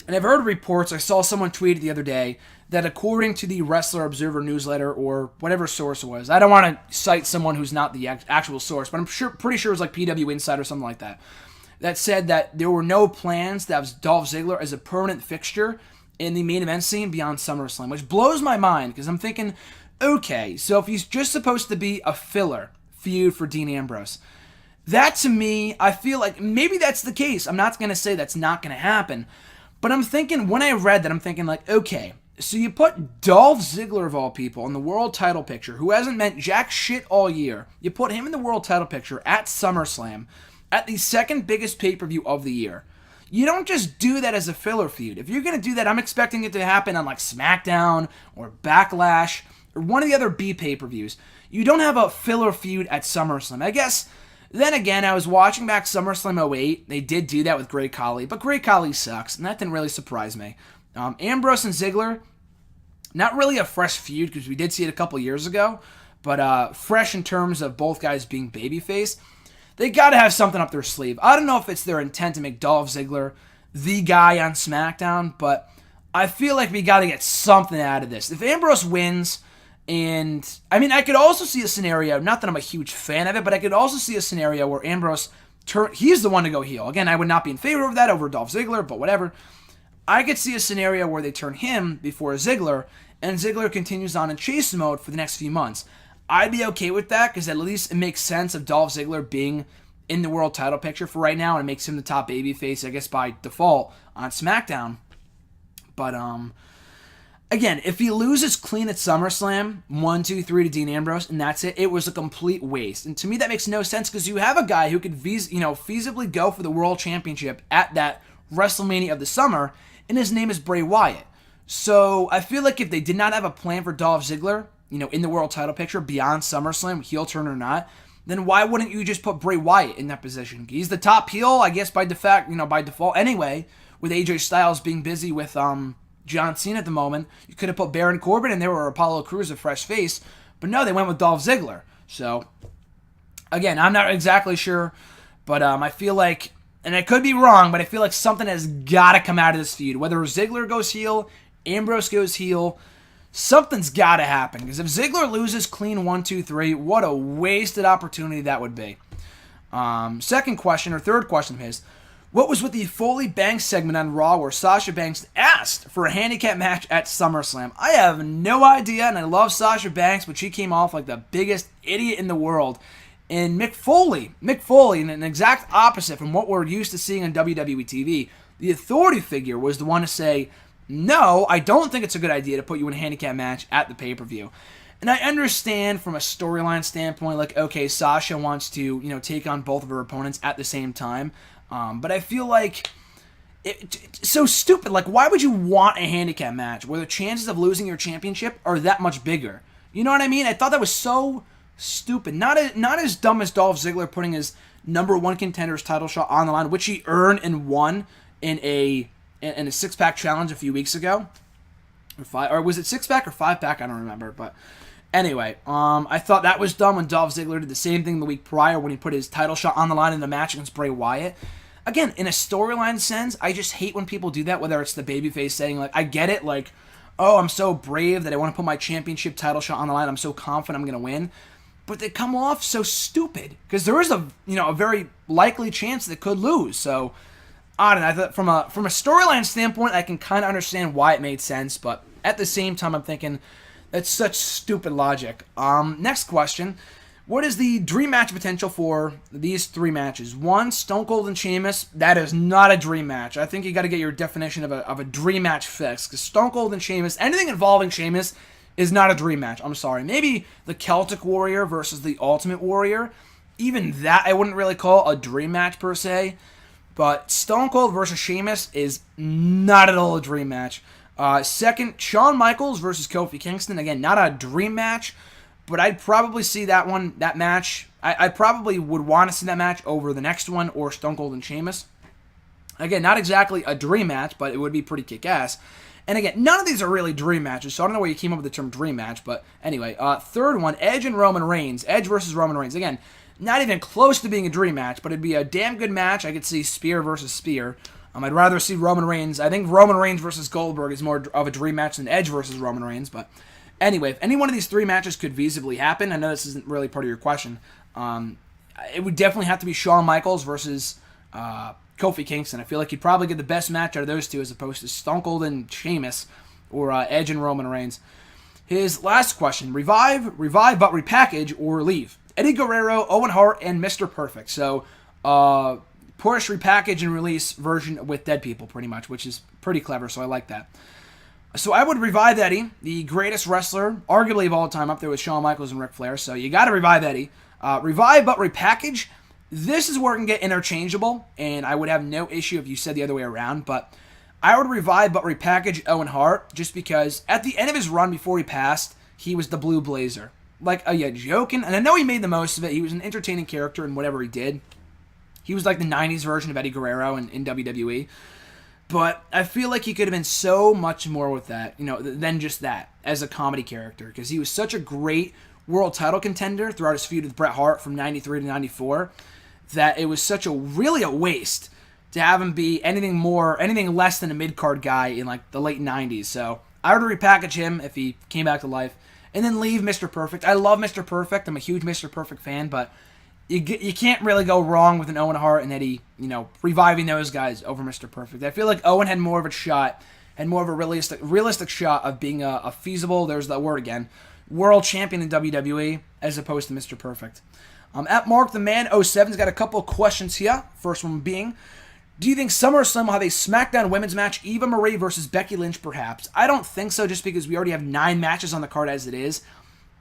and I've heard reports, I saw someone tweet the other day, that according to the Wrestler Observer newsletter or whatever source it was, I don't want to cite someone who's not the actual source, but I'm pretty sure it was like PW Insider or something like that, that said that there were no plans to have Dolph Ziggler as a permanent fixture in the main event scene beyond SummerSlam, which blows my mind because I'm thinking, okay, so if he's just supposed to be a filler feud for Dean Ambrose, that to me, I feel like maybe that's the case. I'm not going to say that's not going to happen, but I'm thinking, when I read that, I'm thinking like, okay, so you put Dolph Ziggler of all people in the world title picture, who hasn't meant jack shit all year. You put him in the world title picture at SummerSlam, at the second biggest pay-per-view of the year. You don't just do that as a filler feud. If you're going to do that, I'm expecting it to happen on like SmackDown or Backlash or one of the other B pay-per-views. You don't have a filler feud at SummerSlam. I guess, then again, I was watching back SummerSlam 08. They did do that with Great Khali, but Great Khali sucks, and that didn't really surprise me. Ambrose and Ziggler, not really a fresh feud because we did see it a couple years ago, but fresh in terms of both guys being babyface. They got to have something up their sleeve. I don't know if it's their intent to make Dolph Ziggler the guy on SmackDown, but I feel like we got to get something out of this. If Ambrose wins, and I mean, I could also see a scenario, not that I'm a huge fan of it, but I could also see a scenario where Ambrose, he's the one to go heel. Again, I would not be in favor of that over Dolph Ziggler, but whatever. I could see a scenario where they turn him before Ziggler, and Ziggler continues on in chase mode for the next few months. I'd be okay with that, because at least it makes sense of Dolph Ziggler being in the world title picture for right now, and it makes him the top babyface, I guess, by default on SmackDown. But, again, if he loses clean at SummerSlam, 1, 2, 3 to Dean Ambrose, and that's it, it was a complete waste. And to me, that makes no sense, because you have a guy who could feasibly go for the World Championship at that WrestleMania of the summer, and his name is Bray Wyatt. So I feel like if they did not have a plan for Dolph Ziggler, in the world title picture beyond SummerSlam, heel turn or not, then why wouldn't you just put Bray Wyatt in that position? He's the top heel, I guess, by default anyway, with AJ Styles being busy with John Cena at the moment. You could have put Baron Corbin in there or Apollo Crews, a fresh face, But no, they went with Dolph Ziggler. So, again, I'm not exactly sure, but I feel like, and I could be wrong, but I feel like something has got to come out of this feud. Whether Ziggler goes heel, Ambrose goes heel, something's got to happen. Because if Ziggler loses clean 1, 2, 3, what a wasted opportunity that would be. Second question, or third question is, what was with the Foley Banks segment on Raw where Sasha Banks asked for a handicap match at SummerSlam? I have no idea, and I love Sasha Banks, but she came off like the biggest idiot in the world. And Mick Foley, in an exact opposite from what we're used to seeing on WWE TV, the authority figure was the one to say, no, I don't think it's a good idea to put you in a handicap match at the pay-per-view. And I understand from a storyline standpoint, like, okay, Sasha wants to, take on both of her opponents at the same time. But I feel like it's so stupid. Like, why would you want a handicap match where the chances of losing your championship are that much bigger? You know what I mean? I thought that was so stupid. Not as dumb as Dolph Ziggler putting his number one contender's title shot on the line, which he earned and won in a six-pack challenge a few weeks ago. Or was it six-pack or five-pack? I don't remember. But anyway, I thought that was dumb when Dolph Ziggler did the same thing the week prior when he put his title shot on the line in a match against Bray Wyatt. Again, in a storyline sense, I just hate when people do that, whether it's the babyface saying, like, I get it, like, oh, I'm so brave that I want to put my championship title shot on the line. I'm so confident I'm going to win. But they come off so stupid because there is a very likely chance they could lose. So, I don't know. I thought from a storyline standpoint, I can kind of understand why it made sense, but at the same time, I'm thinking that's such stupid logic. Next question. What is the dream match potential for these three matches? 1, Stone Cold and Sheamus. That is not a dream match. I think you got to get your definition of a dream match fixed. Because Stone Cold and Sheamus, anything involving Sheamus is not a dream match. I'm sorry. Maybe the Celtic Warrior versus the Ultimate Warrior. Even that I wouldn't really call a dream match per se. But Stone Cold versus Sheamus is not at all a dream match. Second, Shawn Michaels versus Kofi Kingston. Again, not a dream match. But I'd probably see that match. I probably would want to see that match over the next one or Stone Cold and Sheamus. Again, not exactly a dream match, but it would be pretty kick-ass. And again, none of these are really dream matches, so I don't know where you came up with the term dream match. But anyway, third one, Edge and Roman Reigns. Edge versus Roman Reigns. Again, not even close to being a dream match, but it'd be a damn good match. I could see Spear versus Spear. I'd rather see Roman Reigns. I think Roman Reigns versus Goldberg is more of a dream match than Edge versus Roman Reigns, but anyway, if any one of these three matches could feasibly happen, I know this isn't really part of your question, it would definitely have to be Shawn Michaels versus Kofi Kingston. I feel like you'd probably get the best match out of those two as opposed to Stone Cold and Sheamus or Edge and Roman Reigns. His last question, revive but repackage or leave? Eddie Guerrero, Owen Hart, and Mr. Perfect. So, push, repackage, and release version with dead people, pretty much, which is pretty clever, so I like that. So I would revive Eddie, the greatest wrestler, arguably of all time, up there with Shawn Michaels and Ric Flair. So you got to revive Eddie. Revive but repackage. This is where it can get interchangeable, and I would have no issue if you said the other way around. But I would revive but repackage Owen Hart just because at the end of his run before he passed, he was the Blue Blazer. Like, are you joking? And I know he made the most of it. He was an entertaining character in whatever he did. He was like the 90s version of Eddie Guerrero in WWE. But I feel like he could have been so much more with that, than just that as a comedy character. Because he was such a great world title contender throughout his feud with Bret Hart from 93 to 94 that it was such a waste to have him be anything less than a mid-card guy in like the late 90s. So I would repackage him if he came back to life. And then leave Mr. Perfect. I love Mr. Perfect. I'm a huge Mr. Perfect fan, but you can't really go wrong with an Owen Hart and Eddie, reviving those guys over Mr. Perfect. I feel like Owen had more of a shot, and more of a realistic shot of being a feasible, there's that word again, world champion in WWE as opposed to Mr. Perfect. At Mark the Man 07's got a couple of questions here. First one being, do you think SummerSlam will have a SmackDown women's match, Eva Marie versus Becky Lynch perhaps? I don't think so, just because we already have 9 matches on the card as it is.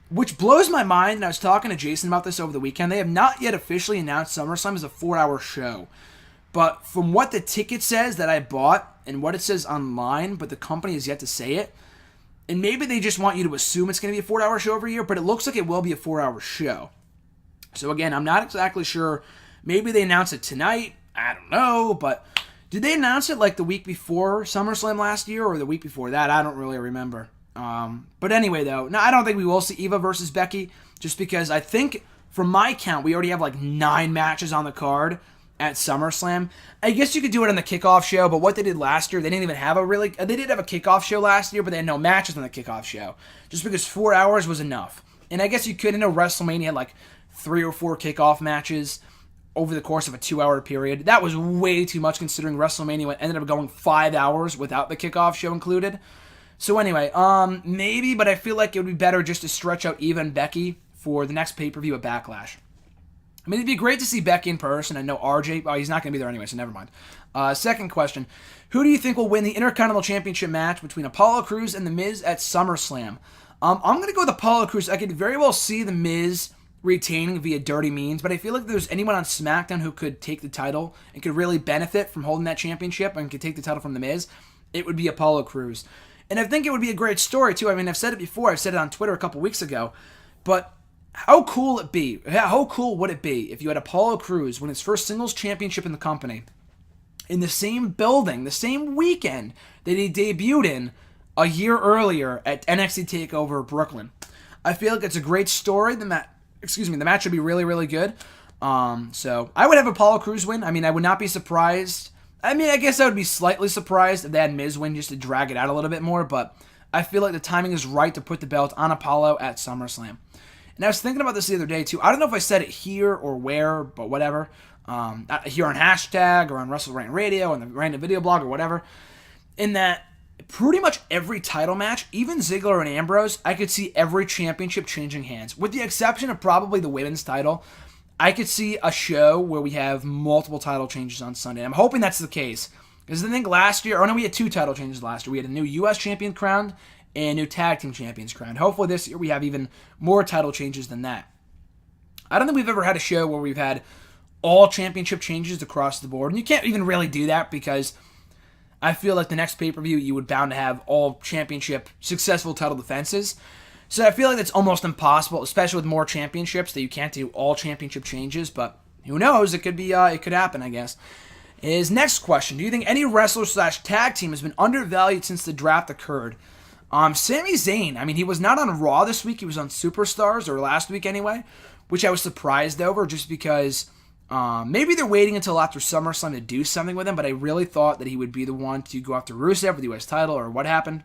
Which blows my mind, and I was talking to Jason about this over the weekend. They have not yet officially announced SummerSlam as a 4-hour show. But from what the ticket says that I bought, and what it says online, but the company has yet to say it, and maybe they just want you to assume it's going to be a 4-hour show every year, but it looks like it will be a 4-hour show. So again, I'm not exactly sure. Maybe they announce it tonight. I don't know, but did they announce it like the week before SummerSlam last year, or the week before that? I don't really remember. But anyway, though, no, I don't think we will see Eva versus Becky, just because I think, from my count, we already have like 9 matches on the card at SummerSlam. I guess you could do it on the kickoff show, but what they did last year, they didn't even have they did have a kickoff show last year, but they had no matches on the kickoff show, just because 4 hours was enough. And I guess you could, WrestleMania had like 3 or 4 kickoff matches over the course of a 2-hour period. That was way too much, considering WrestleMania ended up going 5 hours without the kickoff show included. So anyway, maybe, but I feel like it would be better just to stretch out Eva and Becky for the next pay-per-view at Backlash. I mean, it'd be great to see Becky in person. I know RJ, he's not going to be there anyway, so never mind. Second question, who do you think will win the Intercontinental Championship match between Apollo Crews and The Miz at SummerSlam? I'm going to go with Apollo Crews. I could very well see The Miz retaining via dirty means, but I feel like if there's anyone on SmackDown who could take the title and could really benefit from holding that championship and could take the title from The Miz, it would be Apollo Crews. And I think it would be a great story, too. I mean, I've said it before. I've said it on Twitter a couple weeks ago. But how cool would it be if you had Apollo Crews win his first singles championship in the company in the same building, the same weekend that he debuted in a year earlier at NXT TakeOver Brooklyn? I feel like it's a great story. The match would be really, really good. So I would have Apollo Crews win. I mean, I would not be surprised. I mean, I guess I would be slightly surprised if they had Miz win just to drag it out a little bit more, but I feel like the timing is right to put the belt on Apollo at SummerSlam. And I was thinking about this the other day, too. I don't know if I said it here or where, but whatever. Here on Hashtag or on WrestleRant Radio, on the Random Video Blog or whatever. In that pretty much every title match, even Ziggler and Ambrose, I could see every championship changing hands. With the exception of probably the women's title, I could see a show where we have multiple title changes on Sunday. I'm hoping that's the case. Because I think last year, we had 2 title changes last year. We had a new U.S. champion crowned and a new tag team champions crowned. Hopefully this year we have even more title changes than that. I don't think we've ever had a show where we've had all championship changes across the board. And you can't even really do that because I feel like the next pay-per-view you would bound to have all championship successful title defenses. So I feel like it's almost impossible, especially with more championships, that you can't do all championship changes. But who knows? It could be. It could happen, I guess. His next question: do you think any wrestler/tag team has been undervalued since the draft occurred? Sami Zayn. I mean, he was not on Raw this week. He was on Superstars, or last week anyway, which I was surprised over, just because maybe they're waiting until after SummerSlam to do something with him. But I really thought that he would be the one to go after Rusev for the U.S. title, or what happened.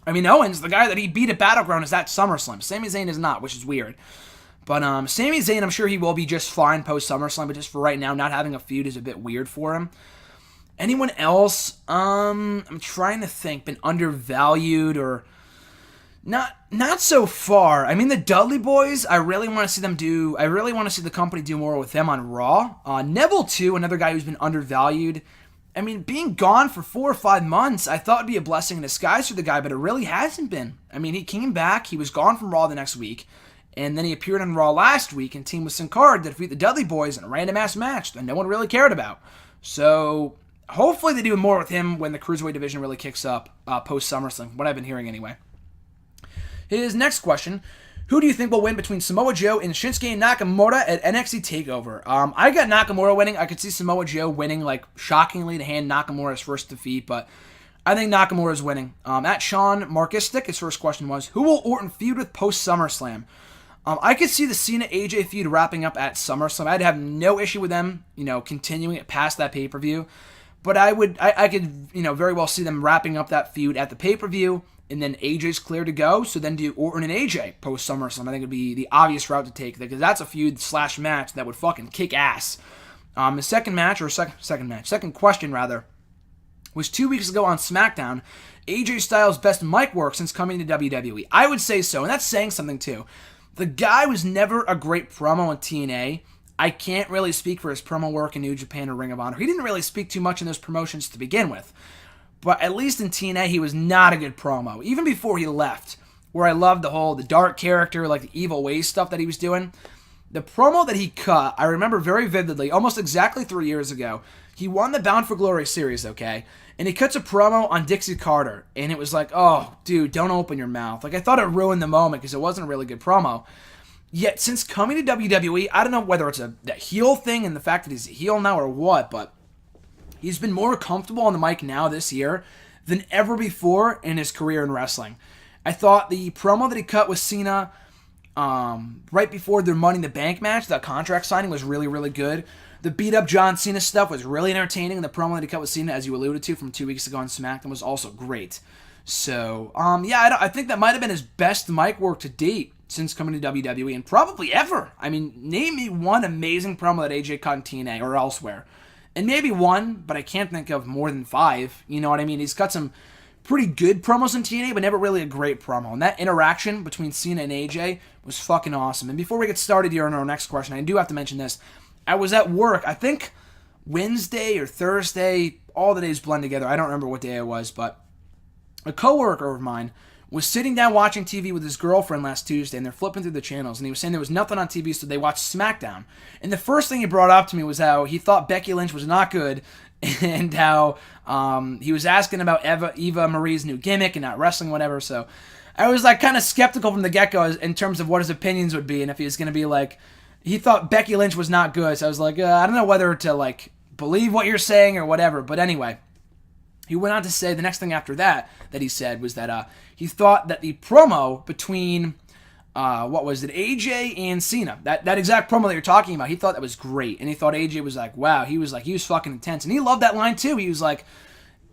I mean, Owens, the guy that he beat at Battleground, is at SummerSlam. Sami Zayn is not, which is weird. But Sami Zayn, I'm sure he will be just fine post-SummerSlam, but just for right now, not having a feud is a bit weird for him. Anyone else, I'm trying to think, been undervalued or not so far. I mean, the Dudley Boys, I really want to see the company do more with them on Raw. Neville, too, another guy who's been undervalued. I mean, being gone for 4 or 5 months, I thought would be a blessing in disguise for the guy, but it really hasn't been. I mean, he came back, he was gone from Raw the next week, and then he appeared on Raw last week and teamed with Sin Cara to defeat the Dudley Boys in a random-ass match that no one really cared about. So, hopefully they do more with him when the Cruiserweight division really kicks up post-SummerSlam, what I've been hearing anyway. His next question: who do you think will win between Samoa Joe and Shinsuke Nakamura at NXT TakeOver? I got Nakamura winning. I could see Samoa Joe winning, like, shockingly, to hand Nakamura his first defeat, but I think Nakamura is winning. At Sean Markistic, his first question was, who will Orton feud with post-SummerSlam? I could see the Cena-AJ feud wrapping up at SummerSlam. I'd have no issue with them, continuing it past that pay-per-view, but I could, very well see them wrapping up that feud at the pay-per-view, and then AJ's clear to go, so then do Orton and AJ post-SummerSlam. I think it would be the obvious route to take, because that's a feud/match that would fucking kick ass. The second question, was 2 weeks ago on SmackDown, AJ Styles' best mic work since coming to WWE. I would say so, and that's saying something too. The guy was never a great promo in TNA. I can't really speak for his promo work in New Japan or Ring of Honor. He didn't really speak too much in those promotions to begin with. But at least in TNA, he was not a good promo. Even before he left, where I loved the dark character, like the evil ways stuff that he was doing. The promo that he cut, I remember very vividly, almost exactly 3 years ago. He won the Bound for Glory series, okay? And he cuts a promo on Dixie Carter. And it was like, oh, dude, don't open your mouth. Like, I thought it ruined the moment because it wasn't a really good promo. Yet, since coming to WWE, I don't know whether it's a heel thing and the fact that he's a heel now or what, but he's been more comfortable on the mic now this year than ever before in his career in wrestling. I thought the promo that he cut with Cena right before their Money in the Bank match, that contract signing, was really, really good. The beat-up John Cena stuff was really entertaining. The promo that he cut with Cena, as you alluded to, from 2 weeks ago on SmackDown was also great. So, yeah, I think that might have been his best mic work to date since coming to WWE, and probably ever. I mean, name me one amazing promo that AJ cut in TNA or elsewhere. And maybe one, but I can't think of more than 5. You know what I mean? He's cut some pretty good promos in TNA, but never really a great promo. And that interaction between Cena and AJ was fucking awesome. And before we get started here on our next question, I do have to mention this. I was at work, I think Wednesday or Thursday, all the days blend together. I don't remember what day it was, but a coworker of mine was sitting down watching TV with his girlfriend last Tuesday, and they're flipping through the channels, and he was saying there was nothing on TV, so they watched SmackDown. And the first thing he brought up to me was how he thought Becky Lynch was not good, and how he was asking about Eva Marie's new gimmick and not wrestling, whatever. So I was like kind of skeptical from the get-go in terms of what his opinions would be, and if he was going to be like, he thought Becky Lynch was not good. So I was like, I don't know whether to like believe what you're saying or whatever. But anyway, he went on to say the next thing after that he said was that he thought that the promo between AJ and Cena, that exact promo that you're talking about, he thought that was great, and he thought AJ was like, wow, he was fucking intense, and he loved that line too. He was like,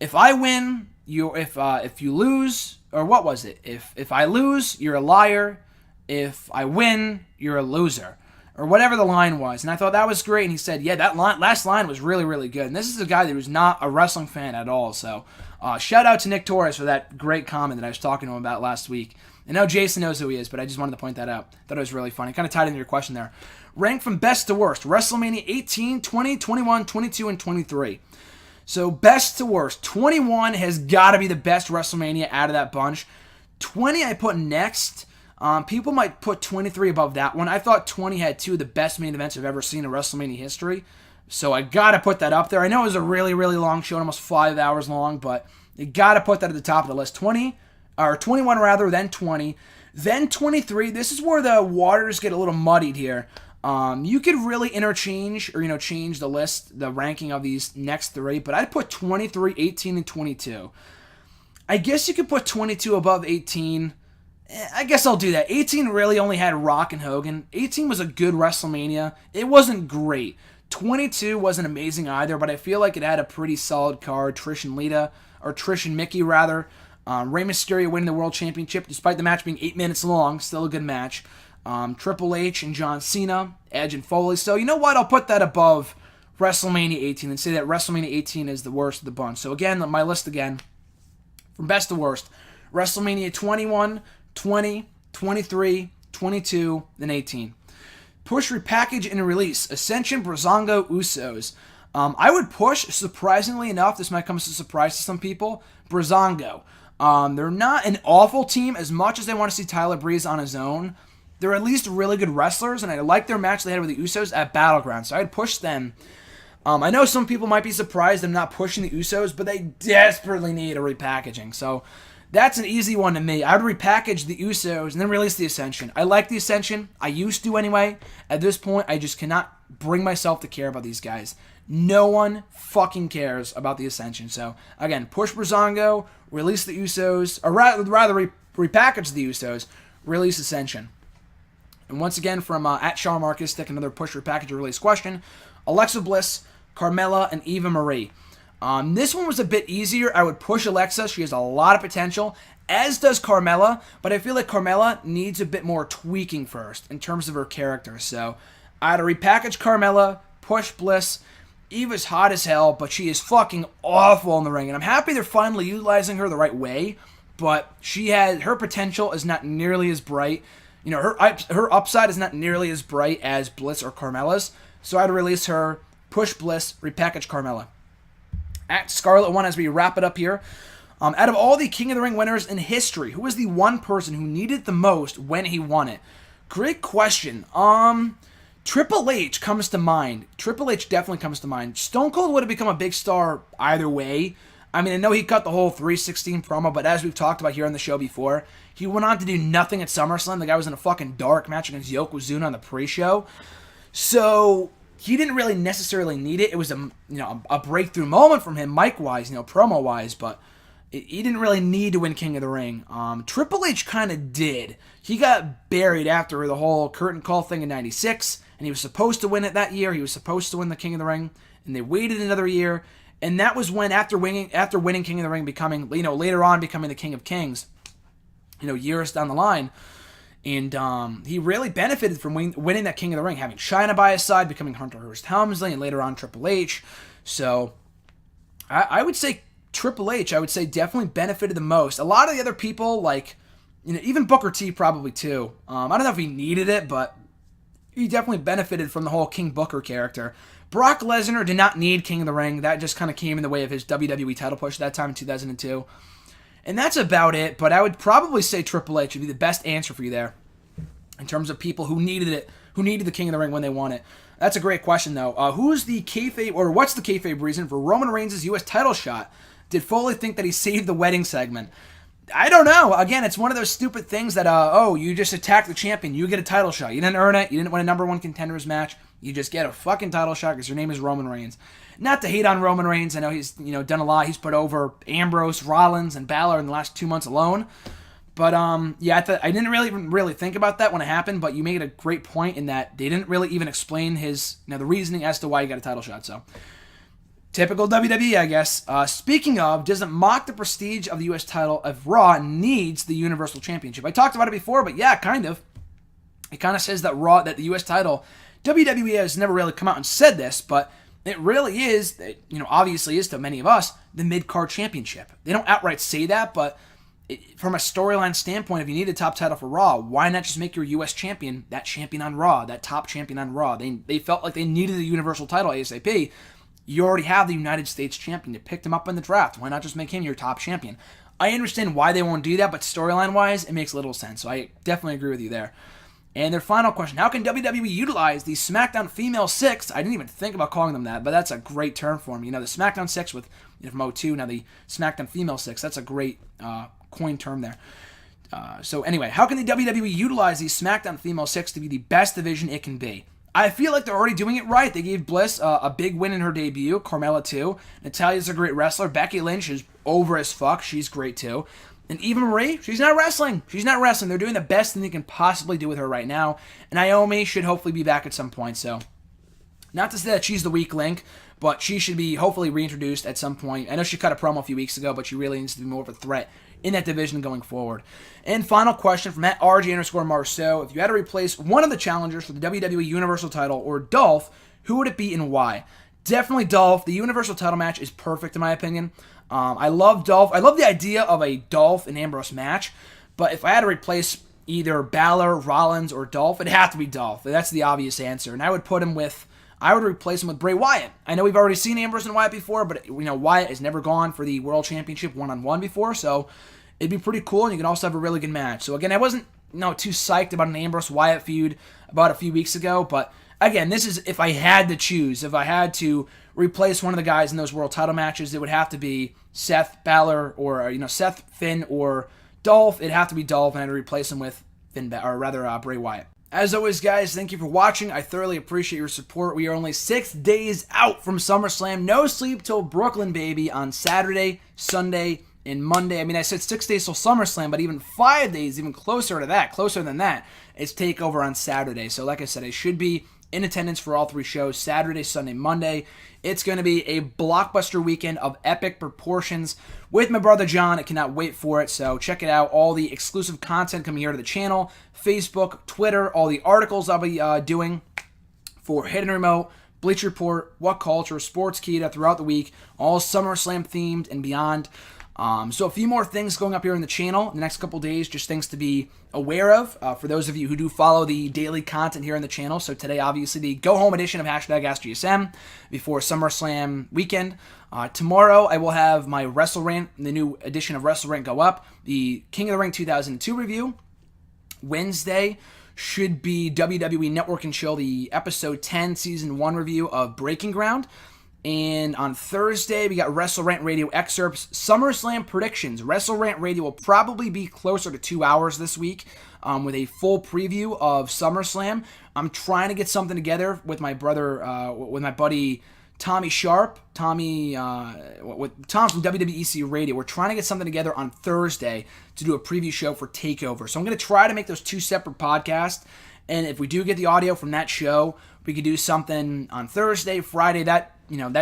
if I win, if you lose, or what was it? If I lose, you're a liar. If I win, you're a loser. Or whatever the line was. And I thought that was great. And he said, yeah, that last line was really, really good. And this is a guy that was not a wrestling fan at all. So shout out to Nick Torres for that great comment that I was talking to him about last week. I know Jason knows who he is, but I just wanted to point that out. Thought it was really funny. Kind of tied into your question there. Rank from best to worst. WrestleMania 18, 20, 21, 22, and 23. So best to worst. 21 has got to be the best WrestleMania out of that bunch. 20 I put next. People might put 23 above that one. I thought 20 had 2 of the best main events I've ever seen in WrestleMania history. So I gotta put that up there. I know it was a really, really long show, almost 5 hours long, but you gotta put that at the top of the list. 21 rather, then 20. Then 23. This is where the waters get a little muddied here. You could really interchange or, change the list, the ranking of these next 3, but I'd put 23, 18, and 22. I guess you could put 22 above 18. I guess I'll do that. 18 really only had Rock and Hogan. 18 was a good WrestleMania. It wasn't great. 22 wasn't amazing either, but I feel like it had a pretty solid card. Trish and Mickey rather. Rey Mysterio winning the World Championship, despite the match being 8 minutes long. Still a good match. Triple H and John Cena, Edge and Foley. So you know what? I'll put that above WrestleMania 18 and say that WrestleMania 18 is the worst of the bunch. So again, my list again, from best to worst. WrestleMania 21, 20, 23, 22, then 18. Push, repackage, and release. Ascension, Breezango, Usos. I would push, surprisingly enough, this might come as a surprise to some people, Breezango. They're not an awful team as much as they want to see Tyler Breeze on his own. They're at least really good wrestlers, and I like their match they had with the Usos at Battleground, so I'd push them. I know some people might be surprised I'm not pushing the Usos, but they desperately need a repackaging, so that's an easy one to me. I would repackage the Usos and then release the Ascension. I like the Ascension. I used to anyway. At this point, I just cannot bring myself to care about these guys. No one fucking cares about the Ascension. So, again, push Breezango, release the Usos, or rather repackage the Usos, release Ascension. And once again, from at Shaw Marcus, take another push, repackage, or release question. Alexa Bliss, Carmella, and Eva Marie. This one was a bit easier. I would push Alexa. She has a lot of potential, as does Carmella, but I feel like Carmella needs a bit more tweaking first in terms of her character. So I'd repackage Carmella, push Bliss. Eva's hot as hell, but she is fucking awful in the ring, and I'm happy they're finally utilizing her the right way, but her potential is not nearly as bright. Her upside is not nearly as bright as Bliss or Carmella's, so I'd release her, push Bliss, repackage Carmella. At Scarlet One, as we wrap it up here, out of all the King of the Ring winners in history, who was the one person who needed it the most when he won it? Great question. Triple H comes to mind. Triple H definitely comes to mind. Stone Cold would have become a big star either way. I mean, I know he cut the whole 316 promo, but as we've talked about here on the show before, he went on to do nothing at SummerSlam. The guy was in a fucking dark match against Yokozuna on the pre-show. So he didn't really necessarily need it. It was a breakthrough moment from him, mic-wise, promo-wise, but he didn't really need to win King of the Ring. Triple H kind of did. He got buried after the whole curtain call thing in '96, and he was supposed to win it that year. He was supposed to win the King of the Ring, and they waited another year. And that was when, after winning King of the Ring, becoming, later on becoming the King of Kings, years down the line, and he really benefited from winning that King of the Ring, having China by his side, becoming Hunter Hearst Helmsley, and later on Triple H. So I would say Triple H, definitely benefited the most. A lot of the other people, like, even Booker T probably too. I don't know if he needed it, but he definitely benefited from the whole King Booker character. Brock Lesnar did not need King of the Ring. That just kind of came in the way of his WWE title push that time in 2002. And that's about it, but I would probably say Triple H would be the best answer for you there in terms of people who needed it, who needed the King of the Ring when they won it. That's a great question, though. What's the kayfabe reason for Roman Reigns' U.S. title shot? Did Foley think that he saved the wedding segment? I don't know. Again, it's one of those stupid things that, you just attack the champion, you get a title shot. You didn't earn it. You didn't win a number one contenders match. You just get a fucking title shot because your name is Roman Reigns. Not to hate on Roman Reigns. I know he's, done a lot. He's put over Ambrose, Rollins, and Balor in the last 2 months alone. But, I didn't really think about that when it happened, but you made a great point in that they didn't really even explain the reasoning as to why he got a title shot, so. Typical WWE, I guess. Speaking of, doesn't mock the prestige of the U.S. title if Raw needs the Universal Championship? I talked about it before, but yeah, kind of. It kind of says that the U.S. title, WWE has never really come out and said this, but it really is, obviously is to many of us, the mid-card championship. They don't outright say that, but from a storyline standpoint, if you need a top title for Raw, why not just make your U.S. champion that champion on Raw, that top champion on Raw? They felt like they needed the Universal title ASAP. You already have the United States champion. You picked him up in the draft. Why not just make him your top champion? I understand why they won't do that, but storyline-wise, it makes little sense. So I definitely agree with you there. And their final question, how can WWE utilize the SmackDown Female Six? I didn't even think about calling them that, but that's a great term for them. The SmackDown Six from 2002, now the SmackDown Female Six. That's a great coin term there. So anyway, how can the WWE utilize the SmackDown Female Six to be the best division it can be? I feel like they're already doing it right. They gave Bliss a big win in her debut. Carmella, too. Natalia's a great wrestler. Becky Lynch is over as fuck. She's great, too. And Eva Marie, she's not wrestling. They're doing the best thing they can possibly do with her right now. And Naomi should hopefully be back at some point. So, not to say that she's the weak link, but she should be hopefully reintroduced at some point. I know she cut a promo a few weeks ago, but she really needs to be more of a threat in that division going forward. And final question from @RG_Marceau. If you had to replace one of the challengers for the WWE Universal title or Dolph, who would it be and why? Definitely Dolph. The Universal title match is perfect in my opinion. I love Dolph. I love the idea of a Dolph and Ambrose match, but if I had to replace either Balor, Rollins, or Dolph, it'd have to be Dolph. That's the obvious answer. And I would replace him with Bray Wyatt. I know we've already seen Ambrose and Wyatt before, but Wyatt has never gone for the World Championship one-on-one before, so it'd be pretty cool, and you can also have a really good match. So again, I wasn't too psyched about an Ambrose Wyatt feud about a few weeks ago, but again, this is if I had to choose, if I had to replace one of the guys in those world title matches, it would have to be Seth, Balor, or Seth, Finn, or Dolph. It'd have to be Dolph, and I'd replace him with Bray Wyatt. As always, guys, thank you for watching. I thoroughly appreciate your support. We are only 6 days out from SummerSlam. No sleep till Brooklyn, baby, on Saturday, Sunday, and Monday. I said 6 days till SummerSlam, but even 5 days, even closer than that, is TakeOver on Saturday. So like I said, I should be in attendance for all 3 shows, Saturday, Sunday, Monday. It's going to be a blockbuster weekend of epic proportions with my brother John. I cannot wait for it, so check it out. All the exclusive content coming here to the channel, Facebook, Twitter, all the articles I'll be doing for Hidden Remote, Bleacher Report, What Culture, Sportskeeda throughout the week, all SummerSlam themed and beyond. So a few more things going up here in the channel in the next couple days, just things to be aware of for those of you who do follow the daily content here on the channel. So today, obviously, the go-home edition of #AskGSM before SummerSlam weekend. Tomorrow, I will have my Wrestle Rant, the new edition of Wrestle Rant go up, the King of the Ring 2002 review. Wednesday should be WWE Network and Chill, the Episode 10 Season 1 review of Breaking Ground. And on Thursday, we got Wrestle Rant Radio excerpts, SummerSlam predictions. Wrestle Rant Radio will probably be closer to 2 hours this week with a full preview of SummerSlam. I'm trying to get something together with my buddy Tommy Sharp, with Tom from WWE Radio. We're trying to get something together on Thursday to do a preview show for TakeOver. So I'm going to try to make those 2 separate podcasts. And if we do get the audio from that show, we could do something on Thursday, Friday. That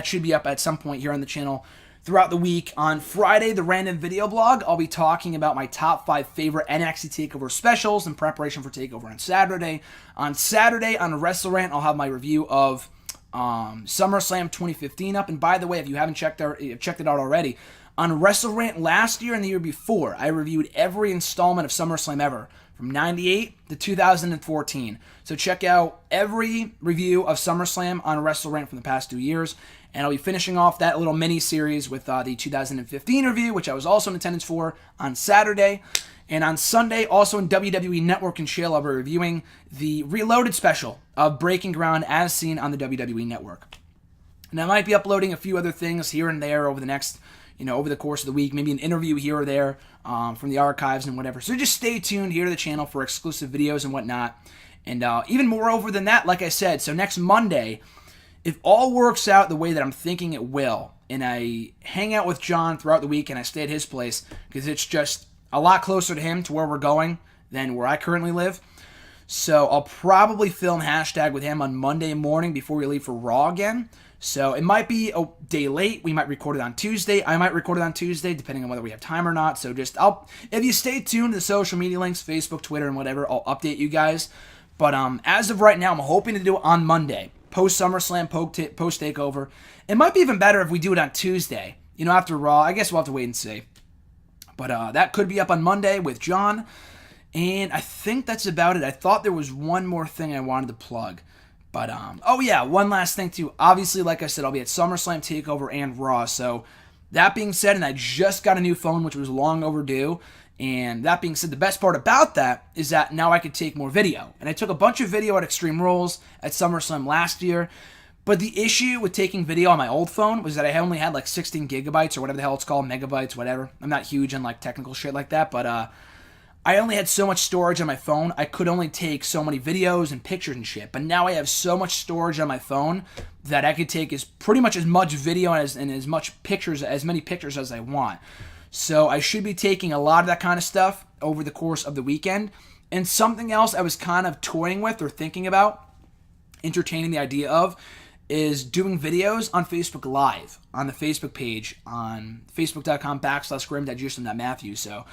should be up at some point here on the channel throughout the week. On Friday, the random video blog, I'll be talking about my top 5 favorite NXT TakeOver specials in preparation for TakeOver on Saturday. On Saturday, on WrestleRant, I'll have my review of SummerSlam 2015 up. And by the way, if you haven't checked it out already, on WrestleRant last year and the year before, I reviewed every installment of SummerSlam ever, from 98 to 2014. So check out every review of SummerSlam on WrestleRant from the past 2 years. And I'll be finishing off that little mini-series with the 2015 review, which I was also in attendance for, on Saturday. And on Sunday, also in WWE Network and Chill, I'll be reviewing the Reloaded special of Breaking Ground as seen on the WWE Network. And I might be uploading a few other things here and there over the next, over the course of the week, maybe an interview here or there from the archives and whatever. So just stay tuned here to the channel for exclusive videos and whatnot. And even moreover than that, like I said, so next Monday, if all works out the way that I'm thinking it will, and I hang out with John throughout the week and I stay at his place, because it's just a lot closer to him to where we're going than where I currently live. So I'll probably film hashtag with him on Monday morning before we leave for Raw again. So it might be a day late. We might record it on Tuesday. I might record it on Tuesday, depending on whether we have time or not. So if you stay tuned to the social media links, Facebook, Twitter, and whatever, I'll update you guys. But as of right now, I'm hoping to do it on Monday, post SummerSlam, post TakeOver. It might be even better if we do it on Tuesday, after Raw. I guess we'll have to wait and see. But that could be up on Monday with John. And I think that's about it. I thought there was one more thing I wanted to plug. But, one last thing too. Obviously, like I said, I'll be at SummerSlam, TakeOver, and Raw. So that being said, and I just got a new phone, which was long overdue. And that being said, the best part about that is that now I could take more video. And I took a bunch of video at Extreme Rules at SummerSlam last year. But the issue with taking video on my old phone was that I only had like 16 gigabytes or whatever the hell it's called, megabytes, whatever. I'm not huge on like technical shit like that, but I only had so much storage on my phone. I could only take so many videos and pictures and shit. But now I have so much storage on my phone that I could take pretty much as much video and as many pictures as I want. So I should be taking a lot of that kind of stuff over the course of the weekend. And something else I was kind of toying with or thinking about, entertaining the idea of, is doing videos on Facebook Live, on the Facebook page, on facebook.com/grim.justin.matthews. So,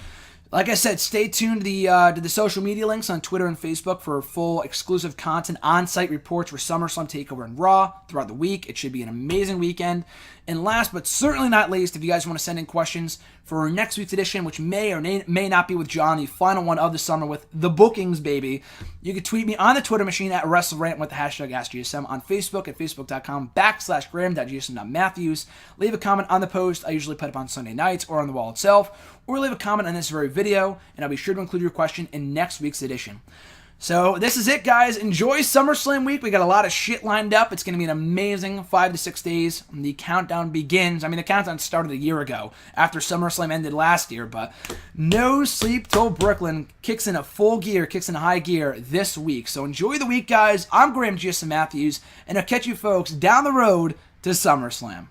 like I said, stay tuned to the social media links on Twitter and Facebook for full exclusive content, on-site reports for SummerSlam, TakeOver, and Raw throughout the week. It should be an amazing weekend. And last but certainly not least, if you guys want to send in questions for next week's edition, which may or may not be with John, the final one of the summer with the bookings, baby, you can tweet me on the Twitter machine at WrestleRant with the hashtag AskGSM, on Facebook at facebook.com/Graham.GSM.Matthews. Leave a comment on the post. I usually put up on Sunday nights or on the wall itself, or leave a comment on this very video, and I'll be sure to include your question in next week's edition. So this is it, guys. Enjoy SummerSlam week. We got a lot of shit lined up. It's going to be an amazing 5 to 6 days. The countdown begins. I mean, the countdown started a year ago after SummerSlam ended last year, but No Sleep Till Brooklyn kicks in high gear this week. So enjoy the week, guys. I'm Graham Matthews, and I'll catch you folks down the road to SummerSlam.